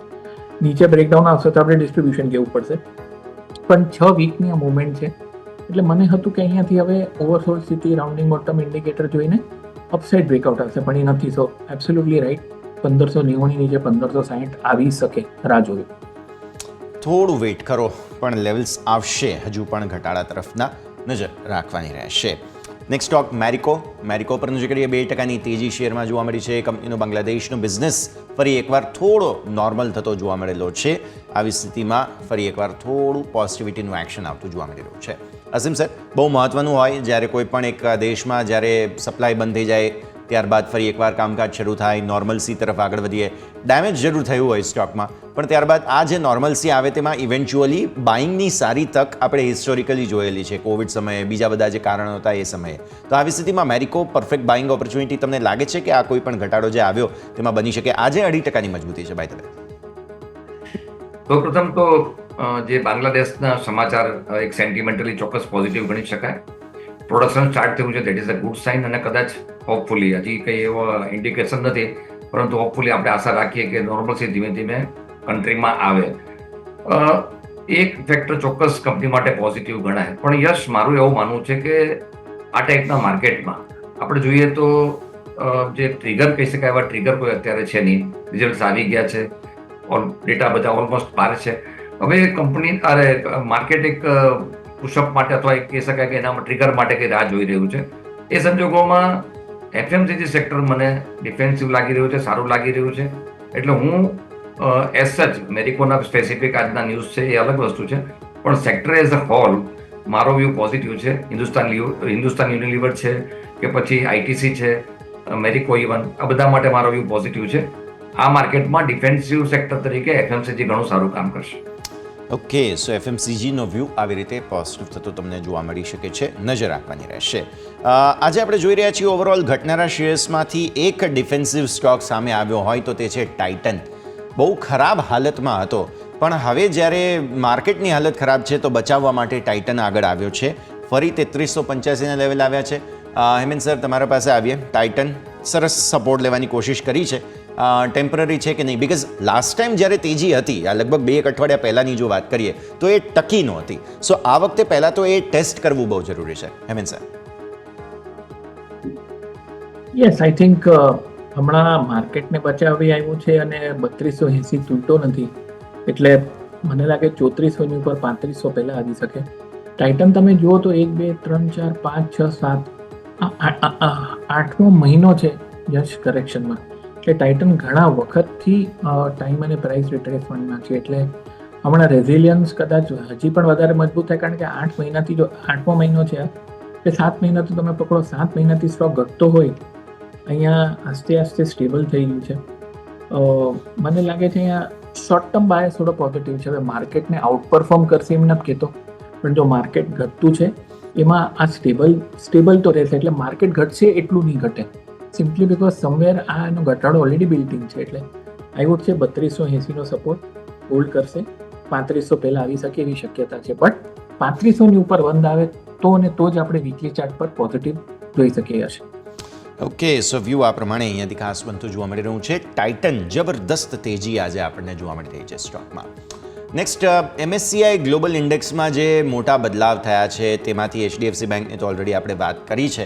નીચે બ્રેકડાઉન આવશે તો આપણે ડિસ્ટ્રીબ્યુશન કહેવું પડશે, પણ 6 વીકની આ મુવમેન્ટ છે. એટલે મને હતું કે અહીંયાથી હવે ઓવરસોલ્ડ સ્થિતિ રાઉન્ડિંગ બોટમ ઇન્ડિકેટર જોઈને અપસાઇડ બ્રેકઆઉટ આવશે, પણ એ નથી. સો એબ્સોલ્યુટલી રાઈટ, 1590ની નીચે 1560 આવી શકે, રાહ જોવી. થોડું વેઇટ કરો, પણ લેવલ્સ આવશે, હજુ પણ ઘટાડા તરફના નજર રાખવાની રહેશે. નેક્સ્ટ સ્ટોક મેરિકો પર નજર કરીએ. 2%ની તેજી શેરમાં જોવા મળી છે. કંપનીનો બાંગ્લાદેશનો બિઝનેસ ફરી એકવાર થોડો નોર્મલ થતો જોવા મળેલો છે. આવી સ્થિતિમાં ફરી એકવાર થોડું પોઝિટિવિટીનું એક્શન આવતું જોવા મળી રહ્યું છે. અસીમ સર, બહુ મહત્વનું હોય જ્યારે કોઈ પણ એક દેશમાં જ્યારે સપ્લાય બંધ થઈ જાય ત્યારબાદ ફરી એકવાર કામકાજ શરૂ થાય, નોર્મલસી તરફ આગળ વધીએ. ડેમેજ જરૂર થયું હોય સ્ટોકમાં, પણ ત્યારબાદ આ જે નોર્મલસી આવે તેમાં ઇવેન્ચ્યુઅલી બાઇંગની સારી તક આપણે હિસ્ટોરિકલી જોયેલી છે, કોવિડ સમયે, બીજા બધા જે કારણો હતા એ સમયે. તો આવી સ્થિતિમાં મેરિકો પરફેક્ટ બાઇંગ ઓપોર્ચ્યુનિટી તમને લાગે છે કે આ કોઈ પણ ઘટાડો જે આવ્યો તેમાં બની શકે? આજે 2.5%ની મજબૂતી છે. બાય ધ વે, તો પ્રથમ તો જે બાંગ્લાદેશના સમાચાર એક સેન્ટિમેન્ટલી ચોક્કસ પોઝિટિવ ગણી શકાય. પ્રોડક્શન સ્ટાર્ટ થયું છે, that is a good sign, અને કદાચ હોપફુલી, હજી કંઈ એવો ઇન્ડિકેશન નથી, પરંતુ હોપફુલી આપણે આશા રાખીએ કે નોર્મલસી ધીમે ધીમે કન્ટ્રીમાં આવે. એક ફેક્ટર ચોક્કસ કંપની માટે પોઝિટિવ ગણાય, પણ યશ, મારું એવું માનવું છે કે આ ટાઈપના માર્કેટમાં આપણે જોઈએ તો જે ટ્રિગર કહી શકાય એવા ટ્રિગર કોઈ અત્યારે છે નહીં. રિઝલ્ટ આવી ગયા છે, ડેટા બધા ઓલમોસ્ટ પાર છે. હવે માર્કેટ એક પુશઅપ માટે અથવા કહી શકાય કે એના ટ્રિગર માટે કંઈ રાહ જોઈ રહ્યું છે. એ સંજોગોમાં FMCG સેક્ટર મને ડિફેન્સિવ લાગી રહ્યું છે, સારું લાગી રહ્યું છે. એટલે હું એઝ સચ મેરિકોના સ્પેસિફિક આજના ન્યૂઝ છે એ અલગ વસ્તુ છે, પણ સેક્ટર એઝ અ હોલ મારો વ્યૂ પોઝિટિવ છે. હિન્દુસ્તાન યુનિલિવર છે કે પછી ITC છે, મેરિકો ઇવન, આ બધા માટે મારો વ્યૂ પોઝિટિવ છે. આ માર્કેટમાં ડિફેન્સિવ સેક્ટર તરીકે FMCG ઘણું સારું કામ કરશે. ઓકે, સો FMCGનો વ્યૂ આવી રીતે પોઝિટિવ થતો તમને જોવા મળી શકે છે, નજર રાખવાની રહેશે. આજે આપણે જોઈ રહ્યા છીએ ઓવરઓલ ઘટનારા શેર્સમાંથી એક ડિફેન્સિવ સ્ટોક સામે આવ્યો હોય તો તે છે ટાઇટન. બહુ ખરાબ હાલતમાં હતો, પણ હવે જ્યારે માર્કેટની હાલત ખરાબ છે તો બચાવવા માટે ટાઇટન આગળ આવ્યો છે. ફરી 3385ના લેવલ આવ્યા છે. હેમંત સર, તમારા પાસે આવીએ. ટાઇટન સરસ સપોર્ટ લેવાની કોશિશ કરી છે, ટેમ્પરરી છે કે નહીં? બિકોઝ લાસ્ટ ટાઈમ જ્યારે તેજી હતી, આ લગભગ 2 અઠવાડિયા પહેલાંની જો વાત કરીએ તો એ ટકી નહોતી. સો આ વખતે પહેલાં તો એ ટેસ્ટ કરવું બહુ જરૂરી છે. Hemant sir? Yes, I think હમણાં માર્કેટને બચાવી આવ્યું છે અને 3280 તૂટતો નથી, એટલે મને લાગે 3400ની ઉપર 3500 પહેલાં આવી શકે. ટાઇટન તમે જુઓ તો 1 2 3 4 5 6 7 આઠમો મહિનો છે યશ કરેક્શનમાં, એટલે ટાઇટન ઘણા વખતથી ટાઈમ અને પ્રાઇસ રિટ્રેસમેન્ટમાં છે, એટલે હમણાં રેઝિલિયન્સ કદાચ હજી પણ વધારે મજબૂત થાય, કારણ કે 8 મહિનાથી જો 8મો મહિનો છે એટલે 7 મહિના તો તમે પકડો, 7 મહિનાથી સ્ટોક ઘટતો હોય, અહીંયા આસ્તે આસ્તે સ્ટેબલ થઈ ગયું છે. મને લાગે છે અહીંયા શોર્ટ ટર્મ બાયસ થોડો પોઝિટિવ છે. હવે માર્કેટને આઉટપરફોર્મ કરશે એમ નથી કહેતો, પણ જો માર્કેટ ઘટતું છે એમાં આ સ્ટેબલ તો રહેશે, એટલે માર્કેટ ઘટશે એટલું નહીં ઘટે, સિમ્પલી બીકોઝ સમવેર આ એનો ઘટાડો ઓલરેડી બિલ્ટિંગ છે. એટલે આઈ વુડ છે 3280નો સપોર્ટ હોલ્ડ કરશે, 3500 પહેલાં આવી શકે એવી શક્યતા છે, બટ 3500ની ઉપર બંધ આવે તો ને તો જ આપણે વીકલી ચાર્ટ પર પોઝિટિવ જોઈ શકીએ હશે. ઓકે, સો વ્યૂ આ પ્રમાણે અહીંયાથી ખાસ બનતું જોવા મળી રહ્યું છે. ટાઇટન જબરદસ્ત તેજી આજે આપણને જોવા મળી રહી છે સ્ટોકમાં. નેક્સ્ટ, MSCI ગ્લોબલ ઇન્ડેક્સમાં જે મોટા બદલાવ થયા છે તેમાંથી HDFC બેંકની તો ઓલરેડી આપણે વાત કરી છે,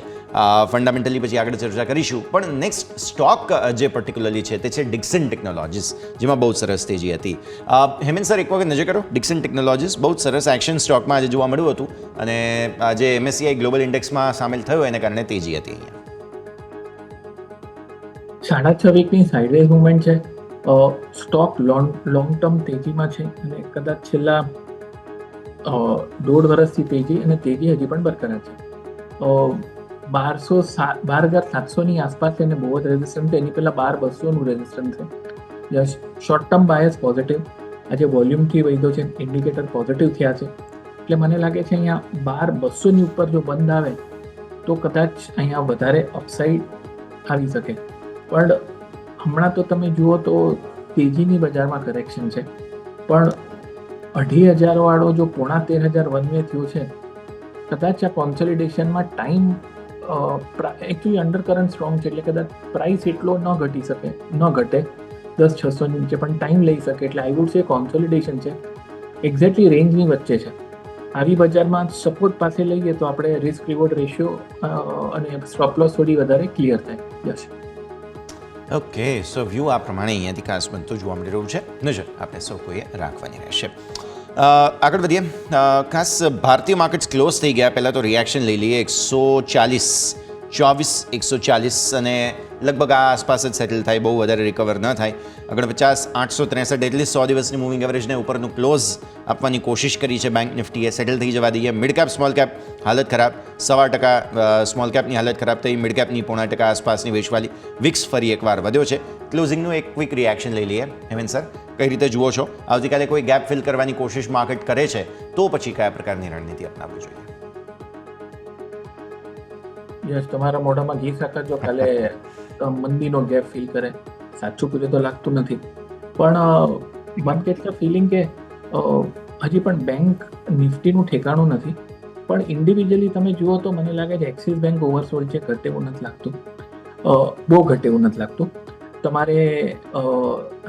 ફંડામેન્ટલી પછી આગળ ચર્ચા કરીશું, પણ નેક્સ્ટ સ્ટોક જે પર્ટિક્યુલરલી છે તે છે ડિક્સન ટેકનોલોજીસ, જેમાં બહુ સરસ તેજી હતી. હેમંત સર, એક વખત નજર કરો ડિક્સન ટેકનોલોજીસ, બહુ સરસ એક્શન સ્ટોકમાં આજે જોવા મળ્યું હતું, અને જે MSCI ગ્લોબલ ઇન્ડેક્સમાં સામેલ થયો એને કારણે તેજી હતી. અહીંયા 6.5 વીકની સાઇડવેઝ મુવમેન્ટ છે, સ્ટોક લોંગ ટર્મ તેજીમાં છે, અને કદાચ છેલ્લા 1.5 વર્ષથી તેજી અને તેજી હજી પણ બરકરાર છે. 12,700ની આસપાસ એને બહુ જ રેઝિસ્ટન્સ છે, એની પહેલાં 12,200નું રેઝિસ્ટન્સ છે. Yes, short term bias positive, આજે વોલ્યુમથી વધ્યો છે, ઇન્ડિકેટર પોઝિટિવ થયા છે, એટલે મને લાગે છે અહીંયા 12,200ની ઉપર જો બંધ આવે તો કદાચ અહીંયા વધારે અપસાઇડ આવી શકે, પણ હમણાં તો તમે જુઓ તો તેજીની બજારમાં કરેક્શન છે, પણ 2,500 વાળો જો 13,500 વન વે થયો છે, કદાચ આ કોન્સોલિડેશનમાં time actually under current strong છે, એટલે કદાચ પ્રાઇસ એટલો ન ઘટે 10,600 ની નીચે, પણ ટાઈમ લઈ શકે, એટલે આઈ વુડ સે કોન્સોલિડેશન છે, એક્ઝેક્ટલી રેન્જની વચ્ચે છે. આવી બજારમાં સપોર્ટ પાસે લઈએ તો આપણે રિસ્ક રિવોર્ડ રેશિયો અને સ્ટોપ લોસ થોડી વધારે ક્લિયર થાય. યસ. ઓકે, સો વ્યૂ આ પ્રમાણે અહીંયાથી ખાસ બનતું જોવા મળી રહ્યું છે, નજર આપણે સૌ કોઈએ રાખવાની રહેશે. આગળ વધીએ. ખાસ ભારતીય માર્કેટ્સ ક્લોઝ થઈ ગયા, પહેલાં તો રિએક્શન લઈ લઈએ. 140 અને લગભગ આ આસપાસ જ સેટલ થાય, બહુ વધારે રિકવર ન થાય. આગળ 50,863 એટલીસ્ટ 100 દિવસની મૂવિંગ એવરેજને ઉપરનું ક્લોઝ આપવાની કોશિશ કરી છે બેંક નિફ્ટીએ, સેટલ થઈ જવા દઈએ. મિડ કેપ સ્મોલ કેપ હાલત ખરાબ, 1.25% સ્મોલ કેપની હાલત ખરાબ થઈ, મિડ કેપની 0.5% આસપાસની વેચવાલી. વિક્સ ફરી એકવાર વધ્યો છે. ક્લોઝિંગનું એક ક્વિક રિએક્શન લઈ લઈએ. હેમંત સર, કઈ રીતે જુઓ છો? આવતીકાલે કોઈ ગેપ ફિલ કરવાની કોશિશ માર્કેટ કરે છે તો પછી કયા પ્રકારની રણનીતિ અપનાવવી જોઈએ? યસ, તમારા મોઢામાં ઘી સાકર જો કાલે મંદીનો ગેપ ફીલ કરે, સાચું પૂછે તો લાગતું નથી, પણ મને કેટલા ફિલિંગ કે હજી પણ બેંક નિફ્ટીનું ઠેકાણું નથી, પણ ઇન્ડિવિજ્યુઅલી તમે જુઓ તો મને લાગે છે એક્સિસ બેંક ઓવરસોલ્ડ છે, ઘટે એવું નથી લાગતું, બહુ ઘટે એવું નથી લાગતું. તમારે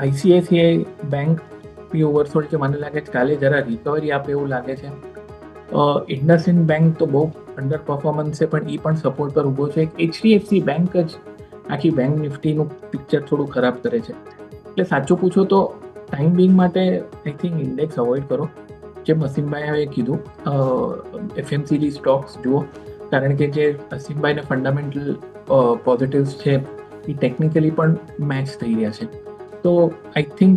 ICICI બેંક બી ઓવરસોલ્ડ છે, મને લાગે છે કાલે જરા રિકવરી આપે એવું લાગે છે. ઇન્ડસઇન્ડ બેંક તો બહુ અંડર પરફોર્મન્સ છે, પણ એ પણ સપોર્ટ પર ઊભો છે. HDFC બેંક જ આખી બેંક નિફ્ટીનું પિક્ચર થોડું ખરાબ કરે છે, એટલે સાચું પૂછો તો ટાઈમ બિંગ માટે આઈ થિંક ઇન્ડેક્સ અવોઇડ કરો. જે અસીમભાઈએ કીધું, FMCG સ્ટોક્સ જુઓ, કારણ કે જે અસીમભાઈને ફંડામેન્ટલ પોઝિટિવ્સ છે એ ટેકનિકલી પણ મેચ થઈ રહ્યા છે, તો આઈ થિંક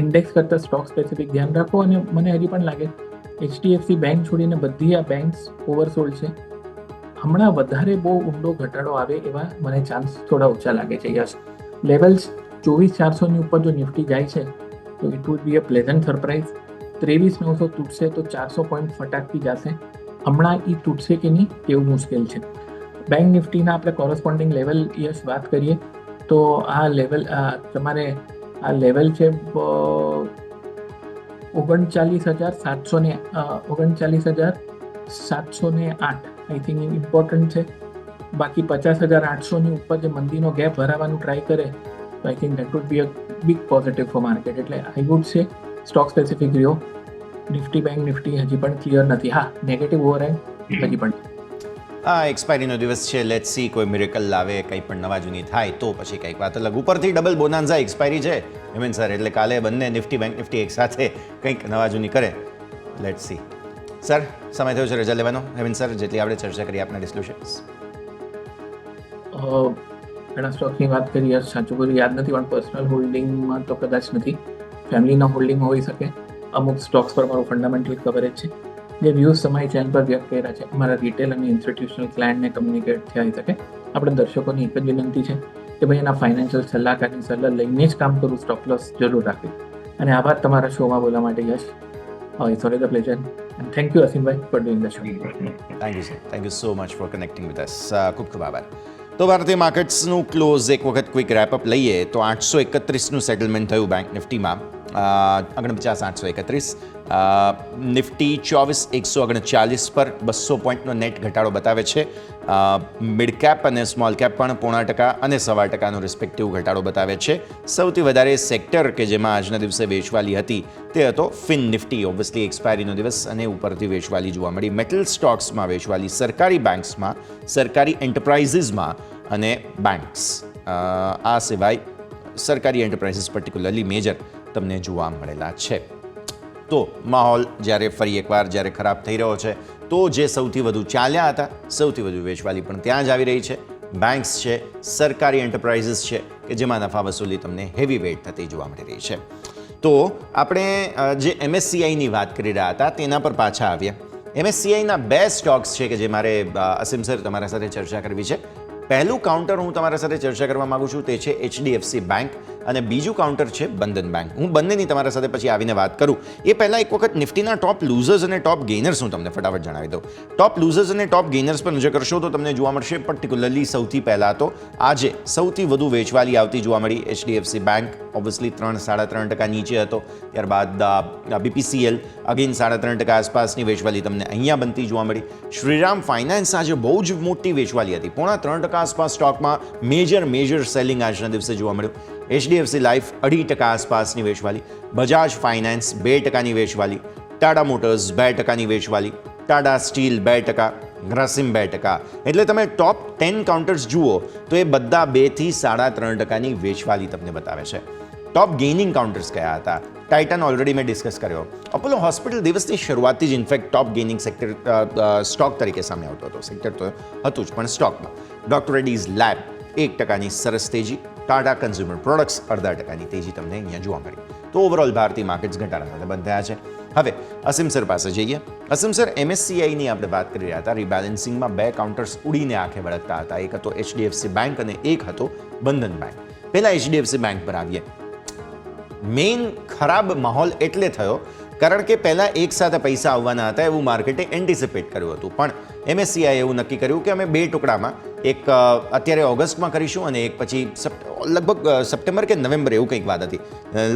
ઇન્ડેક્સ કરતાં સ્ટોક સ્પેસિફિક ધ્યાન રાખો. અને મને હજી પણ લાગે HDFC બેંક છોડીને બધી આ બેંક્સ ઓવરસોલ્ડ છે. હમણાં વધારે બહુ ઊંડો ઘટાડો આવે એવા મને ચાન્સ થોડા ઓછા લાગે છે. યસ, લેવલ્સ 24,400ની ઉપર જો નિફ્ટી જાય છે તો it would be a pleasant surprise. 23,900 તૂટશે તો 400 પોઈન્ટ ફટાકથી જશે. હમણાં એ તૂટશે કે નહીં તેવું મુશ્કેલ છે. બેંક નિફ્ટીના આપણે કોરસ્પોન્ડિંગ લેવલ યસ વાત કરીએ તો આ લેવલ તમારે આ લેવલ છે 39,708 આઈ થિંક ઇમ્પોર્ટન્ટ છે. બાકી 50,800ની ઉપર જે મંદીનો ગેપ ભરાવાનું ટ્રાય કરે તો I think that would be a big positive for market. એટલે I would say stock specific રહ્યો. નિફ્ટી બેંક નિફ્ટી હજી પણ ક્લિયર નથી. હા, નેગેટિવ ઓવરહેંગ હજી પણ. એક્સપાયરીનો દિવસ છે, લેટ્સ સી કોઈ મિરેકલ લાવે, કંઈ પણ નવા જૂની થાય તો પછી કંઈક વાત અલગ. ઉપરથી ડબલ બોનાન્ઝા એક્સપાયરી છે હેમંત સર, એટલે કાલે બંને નિફ્ટી બેંક નિફ્ટી એકસાથે કંઈક નવા જૂની કરે. Let's see. સર, સમય થયો છે રજા લેવાનો. હેમંત સર, જેટલી આપણે ચર્ચા કરી આપના ડિસ્ક્લોઝર્સ. ઘણા સ્ટોકની વાત કરીએ, સાચું બધું યાદ નથી, પણ પર્સનલ હોલ્ડિંગમાં તો કદાચ નથી, ફેમિલીના હોલ્ડિંગ હોઈ શકે. અમુક સ્ટોક્સ પર મારું ફંડામેન્ટલ કવરેજ છે. જે વ્યૂઝ તમારી ચેનલ પર વ્યક્ત કર્યા છે અમારા રિટેલ અને ઇન્સ્ટિટ્યુશનલ ક્લાયન્ટને કમ્યુનિકેટ થઈ શકે. આપણે દર્શકોની એક જ વિનંતી છે કે ભાઈ એના ફાઇનાન્શિયલ સલાહકારની સલાહ લઈને જ કામ કરવું, સ્ટોપ લોસ જરૂર રાખવી. અને આભાર તમારા શોમાં બોલવા માટે Yash. It's always a pleasure and thank you અસીમભાઈ for doing the show. Thank you sir, thank you so much for connecting with us. ખૂબ ખૂબ આભાર. તો ભારતીય માર્કેટ્સનું ક્લોઝ એક વખત ક્વિક રેપઅપ લઈએ તો 831નું સેટલમેન્ટ થયું બેંક નિફ્ટીમાં. 49 831, નિફ્ટી 24 139 પર 200 પોઈન્ટનો નેટ ઘટાડો બતાવે છે. મિડ કેપ અને સ્મોલ કેપ પણ 0.5% અને 0.25% રિસ્પેક્ટિવ ઘટાડો બતાવે છે. સૌથી વધારે સેક્ટર કે જેમાં આજના દિવસે વેચવાલી હતી તે હતો ફિન નિફ્ટી, ઓબ્વિયસલી એક્સપાયરીનો દિવસ અને ઉપરથી વેચવાલી જોવા મળી. મેટલ સ્ટોક્સમાં વેચવાલી, સરકારી બેંક્સમાં, સરકારી એન્ટરપ્રાઇઝીસમાં અને બેંક્સ, આ સિવાય સરકારી એન્ટરપ્રાઇઝીસ પર્ટિક્યુલરલી મેજર તમને જોવા મળેલા છે. તો માહોલ જ્યારે ફરી એકવાર જ્યારે ખરાબ થઈ રહ્યો છે તો જે સૌથી વધુ ચાલ્યા હતા, સૌથી વધુ વેચવાલી પણ ત્યાં જ આવી રહી છે. બેંક્સ છે, સરકારી એન્ટરપ્રાઇઝીસ છે કે જેમાં નફા વસૂલી તમને હેવી વેઇટ થતી જોવા મળી રહી છે. તો આપણે જે MSCIની વાત કરી રહ્યા હતા તેના પર પાછા આવીએ. MSCIના 2 સ્ટોક્સ છે કે જે મારે અસીમ સર તમારા સાથે ચર્ચા કરવી છે. પહેલું કાઉન્ટર હું તમારા સાથે ચર્ચા કરવા માગું છું તે છે HDFC બેંક અને બીજું કાઉન્ટર છે બંધન બેંક. હું બંનેની તમારા સાથે પછી આવીને વાત કરું. એ પહેલાં એક વખત નિફ્ટીના ટોપ લૂઝર્સ અને ટોપ ગેઇનર્સ હું તમને ફટાફટ જણાવી દઉં. ટોપ લૂઝર્સ અને ટોપ ગેઇનર્સ પર નજર કરશો તો તમને જોવા મળશે પર્ટિક્યુલરલી સૌથી પહેલાં તો આજે સૌથી વધુ વેચવાલી આવતી જોવા મળી HDFC બેંક, ઓબ્વિયસલી 3-3.5% નીચે હતો. ત્યારબાદ BPCL અગેન 3.5% આસપાસની વેચવાલી તમને અહીંયા બનતી જોવા મળી. શ્રીરામ ફાઇનાન્સ આજે બહુ જ મોટી વેચવાલી હતી, 3.5% આસપાસ સ્ટોકમાં મેજર સેલિંગ આજના દિવસે જોવા મળ્યું. HDFC લાઈફ 2% આસપાસની વેચવાલી, બજાજ ફાઇનાન્સ 2%ની વેચવાલી, ટાટા મોટર્સ 2%ની વેચવાલી, ટાટા સ્ટીલ 2%, ગ્રાસિમ 2%. એટલે તમે ટોપ 10 કાઉન્ટર્સ જુઓ તો એ બધા 2થી 3.5%ની વેચવાલી તમને બતાવે છે. ટોપ ગેઇનિંગ કાઉન્ટર્સ કયા હતા? ટાઇટન ઓલરેડી મેં ડિસ્કસ કર્યો. અપોલો હોસ્પિટલ દિવસની શરૂઆતથી જ ઇનફેક્ટ ટોપ ગેઇનિંગ સેક્ટર સ્ટોક તરીકે સામે આવતો હતો. સેક્ટર તો હતું જ પણ સ્ટોકમાં ડોક્ટર રેડ્ડીઝ લેબ 1%ની સરસ તેજી, ટાટા કન્ઝ્યુમર પ્રોડક્ટ્સ 0.5%ની તેજી તમને અહીંયા જોવા મળી. તો ઓવરઓલ ભારતીય માર્કેટ્સ ઘટાડા સાથે બંધ થયા છે. હવે અસીમ સર પાસે જઈએ. અસીમ સર, MSCIની આપણે વાત કરી રહ્યા હતા. રિબેલેન્સિંગમાં 2 કાઉન્ટર્સ ઉડીને આંખે વળગતા હતા. એક હતો HDFC બેંક અને એક હતો બંધન બેંક. પહેલાં HDFC બેંક પર આવીએ. મેઇન ખરાબ માહોલ એટલે થયો કારણ કે પહેલાં એકસાથે પૈસા આવવાના હતા એવું માર્કેટે એન્ટિસિપેટ કર્યું હતું, પણ MSCI એવું નક્કી કર્યું કે અમે 2 ટુકડામાં, એક અત્યારે ઓગસ્ટમાં કરીશું અને એક પછી લગભગ સપ્ટેમ્બર કે નવેમ્બર એવું કંઈક વાત હતી,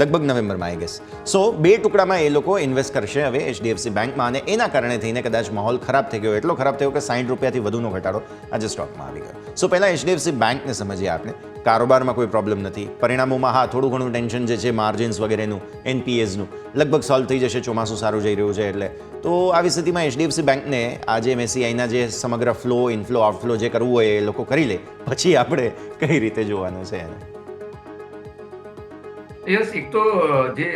લગભગ નવેમ્બરમાં આઈ ગેસ. સો 2 ટુકડામાં એ લોકો ઇન્વેસ્ટ કરશે હવે HDFC બેંકમાં અને એના કારણે થઈને કદાચ માહોલ ખરાબ થઈ ગયો, એટલો ખરાબ થયો કે 60 રૂપિયાથી વધુનો ઘટાડો આજે સ્ટોકમાં આવી ગયો. સો પહેલાં HDFC બેંકને સમજીએ આપણે. કારોબારમાં કોઈ પ્રોબ્લેમ નથી, પરિણામોમાં હા થોડું ઘણું ટેન્શન જે છે માર્જિન્સ વગેરેનું, NPAsનું લગભગ સોલ્વ થઈ જશે, ચોમાસું સારું જઈ રહ્યું છે એટલે. તો આવી સ્થિતિમાં HDFC બેંકને આજે MSCIના જે સમગ્ર ફ્લો, ઇનફ્લો, આઉટફ્લો જે કરવું હોય એ લોકો કરી લે, પછી આપણે કઈ રીતે જોવાનું છે એને? યસ, એક તો જે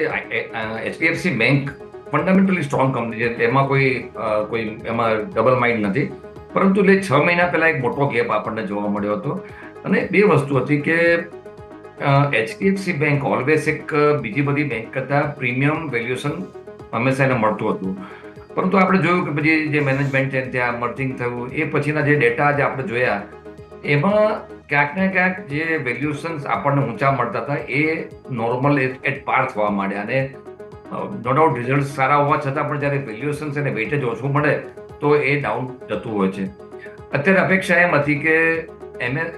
HDFC bank fundamentally strong company છે, તેમાં કોઈ એમાં ડબલ માઇન્ડ નથી. પરંતુ એટલે 6 મહિના પહેલા એક મોટો ગેપ આપણને જોવા મળ્યો હતો અને 2 વસ્તુ હતી કે HDFC બેંક ઓલવેઝ એક બીજી બધી બેંક કરતાં પ્રીમિયમ વેલ્યુએશન હંમેશા એને મળતું હતું. પરંતુ આપણે જોયું કે પછી જે મેનેજમેન્ટ છે ત્યાં મર્જિંગ થયું, એ પછીના જે ડેટા જે આપણે જોયા એમાં ક્યાંક ને ક્યાંક જે વેલ્યુએશન્સ આપણને ઊંચા મળતા હતા એ નોર્મલ એટ પાર થવા માંડ્યા અને નો ડાઉટ રિઝલ્ટ સારા હોવા છતાં પણ જ્યારે વેલ્યુએશન્સ અને વેઇટેજ ઓછું મળે તો એ ડાઉન જતું હોય છે. અત્યારે અપેક્ષા એમ હતી કે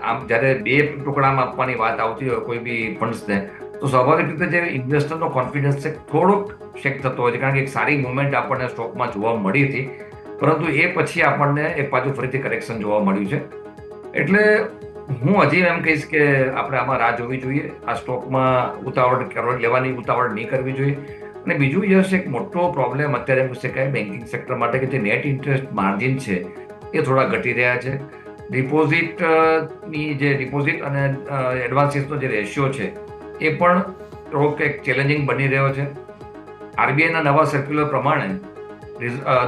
આમ જ્યારે 2 ટુકડામાં આપવાની વાત આવતી હોય કોઈ બી ફંડ્સને, તો સ્વાભાવિક રીતે જે ઇન્વેસ્ટરનો કોન્ફિડન્સ છે થોડોક શેક થતો હોય છે, કારણ કે એક સારી મુવમેન્ટ આપણને સ્ટોકમાં જોવા મળી હતી, પરંતુ એ પછી આપણને એક પાછું ફરીથી કરેક્શન જોવા મળ્યું છે. એટલે હું હજી એમ કહીશ કે આપણે આમાં રાહ જોવી જોઈએ, આ સ્ટોકમાં લેવાની ઉતાવળ નહીં કરવી જોઈએ. અને બીજું યશ, એક મોટો પ્રોબ્લેમ અત્યારે એમ શકાય બેન્કિંગ સેક્ટર માટે કે જે નેટ ઇન્ટરેસ્ટ માર્જિન છે એ થોડા ઘટી રહ્યા છે. ડિપોઝિટ અને એડવાન્સીસનો જે રેશિયો છે એ પણ થોડોક એક ચેલેન્જિંગ બની રહ્યો છે. RBIના નવા સર્ક્યુલર પ્રમાણે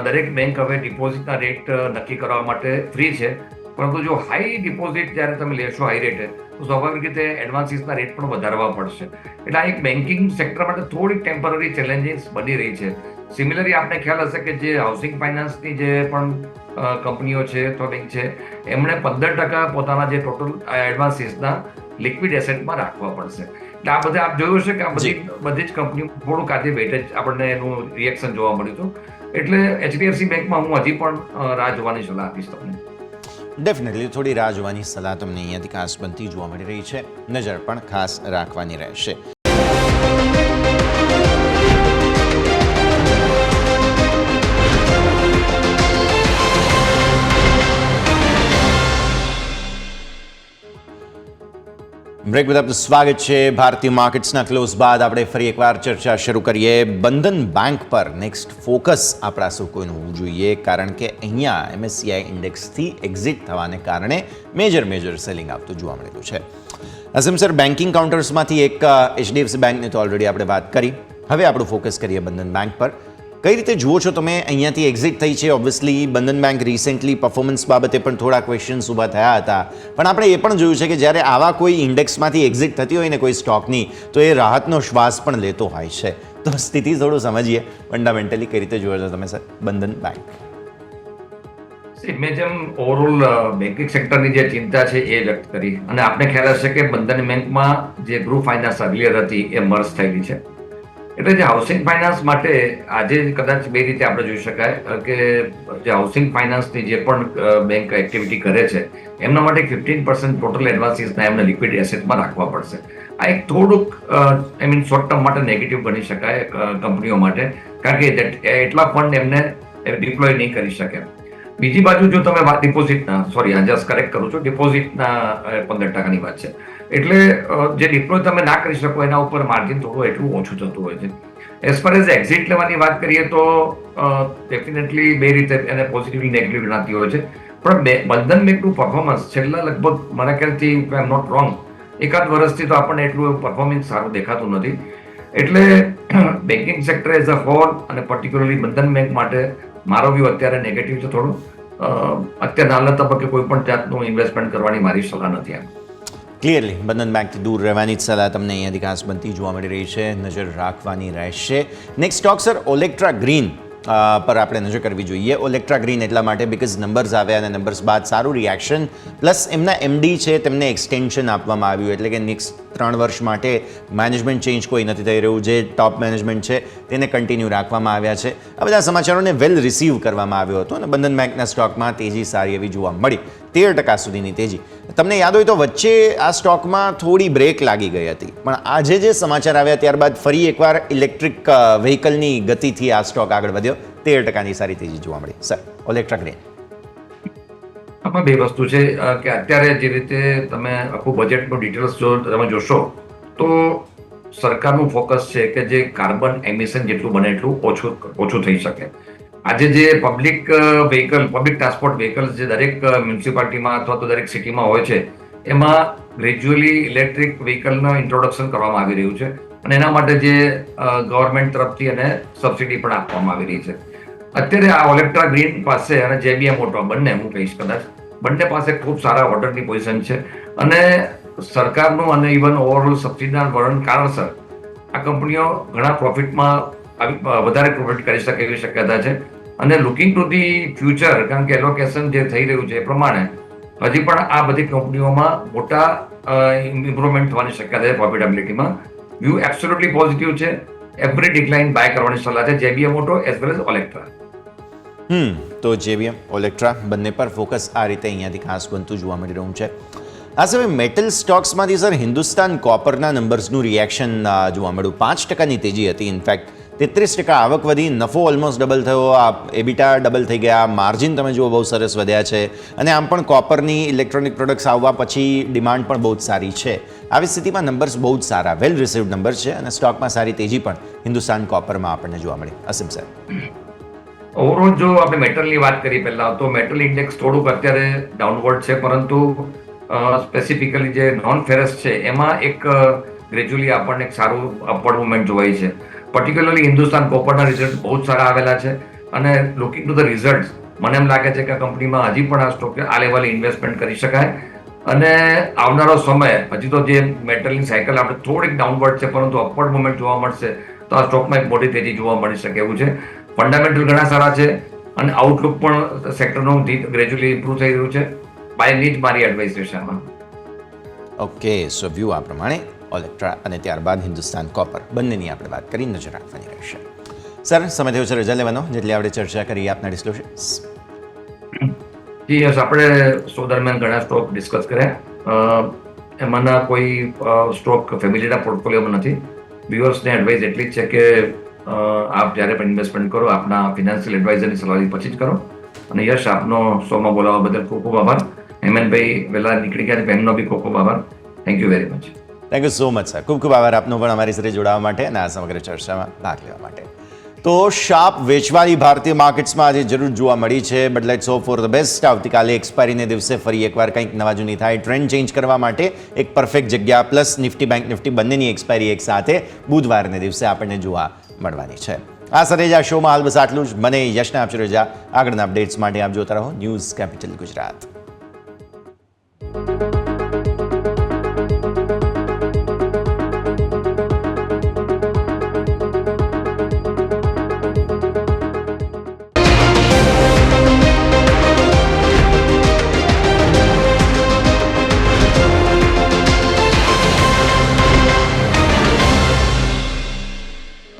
દરેક બેંક હવે ડિપોઝિટના રેટ નક્કી કરવા માટે ફ્રી છે, પરંતુ જો હાઈ ડિપોઝિટ જ્યારે તમે લેશો હાઈ રેટે તો સ્વાભાવિક રીતે એડવાન્સીસના રેટ પણ વધારવા પડશે. એટલે આ એક બેન્કિંગ સેક્ટર માટે થોડીક ટેમ્પરરી ચેલેન્જીસ બની રહી છે. સિમિલરલી આપણે ખ્યાલ હશે કે જે હાઉસિંગ ફાઇનાન્સની જે પણ કંપનીઓ છે અથવા બેંક છે એમણે 15% પોતાના જે ટોટલ એડવાન્સીસના લિક્વિડ એસેટમાં રાખવા પડશે. એટલે આ બધા આપ જોયું છે કે આ બધી જ કંપનીઓ થોડુંક આજે વેટેજ આપણને એનું રિએક્શન જોવા મળ્યું હતું. એટલે HDFC બેંકમાં હું હજી પણ રાહ જોવાની સલાહ આપીશ તમને. ડેફિનેટલી થોડી રાહ જોવાની સલાહ તમને અહીંયાથી ખાસ બનતી જોવા મળી રહી છે. નજર પણ ખાસ રાખવાની રહેશે. બ્રેક બાદ આપનું સ્વાગત છે. ભારતીય માર્કેટ્સના ક્લોઝ બાદ આપણે ફરી એકવાર ચર્ચા શરૂ કરીએ. બંધન બેંક પર નેક્સ્ટ ફોકસ આપણા સૌ કોઈનું હોવું જોઈએ, કારણ કે અહીંયા MSCI ઇન્ડેક્સથી એક્ઝિટ થવાને કારણે મેજર સેલિંગ આવતું જોવા મળેલું છે. અસીમ સર, બેન્કિંગ કાઉન્ટર્સમાંથી એક HDFC બેંકની તો ઓલરેડી આપણે વાત કરી. હવે આપણું ફોકસ કરીએ બંધન બેંક પર. કઈ રીતે જુઓ છો તમે? અહીંયાથી એક્ઝિટ થઈ છે. ઓબ્વિયસલી બંધન બેંક રિસેન્ટલી પરફોર્મન્સ બાબતે પણ થોડા ક્વેશ્ચન્સ ઊભા થયા હતા, પણ આપણે એ પણ જોયું છે કે જ્યારે આવા કોઈ ઇન્ડેક્સમાંથી એક્ઝિટ થતી હોય ને કોઈ સ્ટોકની, તો એ રાહતનો શ્વાસ પણ લેતો હોય છે. તો સ્થિતિ થોડું સમજીએ ફંડામેન્ટલી કઈ રીતે જુઓ છો તમે સર બંધન બેંક? મેં જેમ ઓવરઓલ બેન્કિંગ સેક્ટરની જે ચિંતા છે એ વ્યક્ત કરી, અને આપને ખ્યાલ હશે કે બંધન બેંકમાં જે ગ્રુપ ફાઇનાન્સ અર્લિયર હતી એ મર્જ થયેલી છે. એટલે જે હાઉસિંગ ફાઇનાન્સ માટે આજે કદાચ બે રીતે આપણે જોઈ શકાય કે જે હાઉસિંગ ફાઇનાન્સની જે પણ બેંક એક્ટિવિટી કરે છે એમના માટે 15% ટોટલ એડવાન્સીસના એમને લિક્વિડ એસેટમાં રાખવા પડશે. આ એક થોડુંક શોર્ટ ટર્મ માટે નેગેટિવ ગણી શકાય કંપનીઓ માટે, કારણ કે એટલા ફંડ એમને ડિપ્લોય નહીં કરી શકે. બીજી બાજુ જો તમે ડિપોઝિટના કરેક્ટ કરું છું, ડિપોઝિટના 15%ની વાત છે. એટલે જે ડિપ્લોય તમે ના કરી શકો એના ઉપર માર્જિન થોડું એટલું ઓછું થતું હોય છે. એઝ ફાર એઝ એક્ઝિટ લેવાની વાત કરીએ તો ડેફિનેટલી બે રીતે એને પોઝિટિવલી નેગેટિવ ગણાતી હોય છે. પણ બંધન બેંકનું પરફોર્મન્સ છેલ્લા લગભગ મારા ખ્યાલથી આઈ એમ નોટ રોંગ એકાદ વર્ષથી તો આપણને એટલું પરફોર્મન્સ સારું દેખાતું નથી. એટલે banking sector as a whole અને પર્ટિક્યુલરલી બંધન બેંક માટે મારો વ્યૂ અત્યારે નેગેટિવ છે થોડું. અત્યારે હાલના તબક્કે કોઈ પણ જાતનું ઇન્વેસ્ટમેન્ટ કરવાની મારી સલાહ નથી એમ. ક્લિયરલી બંધન બેંકથી દૂર રહેવાની જ સલાહ તમને અહીંયાથી ખાસ બનતી જોવા મળી રહી છે. નજર રાખવાની રહેશે. નેક્સ્ટ સ્ટોક સર ઓલેક્ટ્રા ગ્રીન પર આપણે નજર કરવી જોઈએ. ઓલેક્ટ્રા ગ્રીન એટલા માટે બિકોઝ નંબર્સ આવ્યા અને નંબર્સ બાદ સારું રિએક્શન, પ્લસ એમના MD છે તેમને એક્સટેન્શન આપવામાં આવ્યું, એટલે કે નેક્સ્ટ 3 વર્ષ માટે મેનેજમેન્ટ ચેન્જ કોઈ નથી થઈ રહ્યું. જે ટોપ મેનેજમેન્ટ છે તેને કન્ટિન્યુ રાખવામાં આવ્યા છે. આ બધા સમાચારોને વેલ રિસીવ કરવામાં આવ્યો હતો અને બંધન બેંકના સ્ટોકમાં તેજી સારી એવી જોવા મળી, 13% સુધીની તેજી. તમને યાદ હોય તો વચ્ચે આ સ્ટોકમાં થોડી બ્રેક લાગી ગઈ હતી, પણ આજે જે સમાચાર આવ્યા ત્યારબાદ ફરી એકવાર ઇલેક્ટ્રિક વ્હીકલની ગતિથી આ સ્ટોક આગળ વધ્યો, 13%ની સારી તેજી જોવા મળી. સર ઓલેક્ટ્રા ગ્રીન આમાં બે વસ્તુ છે કે અત્યારે જે રીતે તમે આખું બજેટનું ડિટેલ્સ જો તમે જોશો તો સરકારનું ફોકસ છે કે જે કાર્બન એમિશન જેટલું બને એટલું ઓછું થઈ શકે. આજે જે પબ્લિક ટ્રાન્સપોર્ટ વ્હીકલ્સ જે દરેક મ્યુનિસિપાલિટીમાં અથવા તો દરેક સિટીમાં હોય છે એમાં ગ્રેજ્યુઅલી ઇલેક્ટ્રિક વ્હીકલનું ઇન્ટ્રોડક્શન કરવામાં આવી રહ્યું છે, અને એના માટે જે ગવર્મેન્ટ તરફથી એને સબસિડી પણ આપવામાં આવી રહી છે. અત્યારે આ ઓલેક્ટ્રા ગ્રીન પાસે અને JBM ઓટો બંને હું કહીશ કદાચ બંને પાસે ખૂબ સારા ઓર્ડરની પોઝિશન છે, અને સરકારનું અને ઇવન ઓવરઓલ સબસિડીના વલણ કારણસર આ કંપનીઓ ઘણા પ્રોફિટમાં વધારે પ્રોફિટ કરી શકે એવી શક્યતા છે. અને લુકિંગ ટુ ધી ફ્યુચર, કારણ કે એલોકેશન જે થઈ રહ્યું છે એ પ્રમાણે હજી પણ આ બધી કંપનીઓમાં મોટા ઇમ્પ્રુવમેન્ટ થવાની શક્યતા છે પ્રોફિટેબિલિટીમાં. વ્યૂ એબ્સોલ્યુટલી પોઝિટિવ છે. એવરી ડિક્લાઇન બાય કરવાની સલાહ છે JBM auto as well as Olectra. તો JBM ઓલેક્ટ્રા બંને પર ફોકસ આ રીતે અહીંયાથી ખાસ બનતું જોવા મળી રહ્યું છે. આ સમયે મેટલ સ્ટોક્સમાંથી સર હિન્દુસ્તાન કોપરના નંબર્સનું રિએક્શન જોવા મળ્યું. 5%ની તેજી હતી. ઇનફેક્ટ 33% આવક વધી, નફો ઓલમોસ્ટ ડબલ થયો, એબિટા ડબલ થઈ ગયા, માર્જિન તમે જુઓ બહુ સરસ વધ્યા છે, અને આમ પણ કોપરની ઇલેક્ટ્રોનિક પ્રોડક્ટ્સ આવવા પછી ડિમાન્ડ પણ બહુ જ સારી છે. આવી સ્થિતિમાં નંબર્સ બહુ જ સારા, વેલ રિસીવ્ડ નંબર છે, અને સ્ટોકમાં સારી તેજી પણ હિન્દુસ્તાન કોપરમાં આપણને જોવા મળી. અસીમ સર ઓવરઓલ જો આપણે મેટલની વાત કરી પહેલા તો મેટલ ઇન્ડેક્સ થોડુંક અત્યારે ડાઉનવર્ડ છે, પરંતુ સ્પેસિફિકલી જે નોન ફેરસ છે એમાં એક ગ્રેજ્યુઅલી આપણને એક સારું અપવર્ડ મુવમેન્ટ જોવાય છે. પર્ટિક્યુલરલી હિન્દુસ્તાન કોપરના રિઝલ્ટ બહુ જ સારા આવેલા છે, અને લુકિંગ ટુ ધ રિઝલ્ટ મને એમ લાગે છે કે આ કંપનીમાં હજી પણ આ સ્ટોક આ લેવલે ઇન્વેસ્ટમેન્ટ કરી શકાય અને આવનારો સમય હજી તો જે મેટલની સાયકલ આપણે થોડીક ડાઉનવર્ડ છે પરંતુ અપવર્ડ મોમેન્ટ જોવા મળશે તો આ સ્ટોકમાં એક મોટી તેજી જોવા મળી શકે એવું છે. ફંડામેન્ટલ ઘણા સારા છે અને આઉટલુક પણ સેક્ટરનું ગ્રેજ્યુઅલી ઇમ્પ્રુવ થઈ રહ્યું છે. બાય નીડ મારી એડવાઇસ રહેશે આમાં. ઓકે, સો વ્યૂ આ પ્રમાણે ઓલેક્ટ્રા અને ત્યારબાદ હિન્દુસ્તાન કોપર બંનેની આપણે વાત કરી નજર રાખવાની રહેશે. સર, સમય થયો છે રજા લેવાનો, જેટલી આપણે ચર્ચા કરી આપના ડિસ્ક્લોઝર્સ. જી યસ, આપણે શો દરમિયાન ઘણા સ્ટોક ડિસ્કસ કર્યા. એમાંના કોઈ સ્ટોક ફેમિલીના પોર્ટફોલિયોમાં નથી. વ્યુઅર્સને એડવાઇસ એટલી જ છે કે આપ જ્યારે પણ ઇન્વેસ્ટમેન્ટ કરો આપના ફિનાન્શિયલ એડવાઇઝરની સલાહથી પછી જ કરો. અને યશ, આપનો શોમાં બોલાવવા બદલ ખૂબ ખૂબ આભાર. હેમંતભાઈ વહેલા નીકળી ગયા એમનો બી ખૂબ ખૂબ આભાર. Thank you very much. Thank you so much sir. ખૂબ ખૂબ આભાર આપનો પણ અમારી સાથે જોડાવા માટે અને આ સમગ્ર ચર્ચામાં ભાગ લેવા માટે. તો શાર્પ વેચવાળી ભારતીય માર્કેટ્સમાં આજે જરૂર જોવા મળી છે, but let's hope for the best. આવતીકાલે એક્સપાયરીને દિવસે ફરી એકવાર કંઈક નવા જૂની થાય, ટ્રેન્ડ ચેન્જ કરવા માટે એક પરફેક્ટ જગ્યા. પ્લસ નિફ્ટી બેંક નિફ્ટી બંનેની એક્સપાયરી એક સાથે બુધવારને દિવસે આપણને જોવા મળવાની છે. આ સાથે જ આ શોમાં હાલ બસ આટલું જ. મને યશને આપજો રજા. આગળના અપડેટ્સ માટે આપ જોતા રહો ન્યૂઝ કેપિટલ ગુજરાત.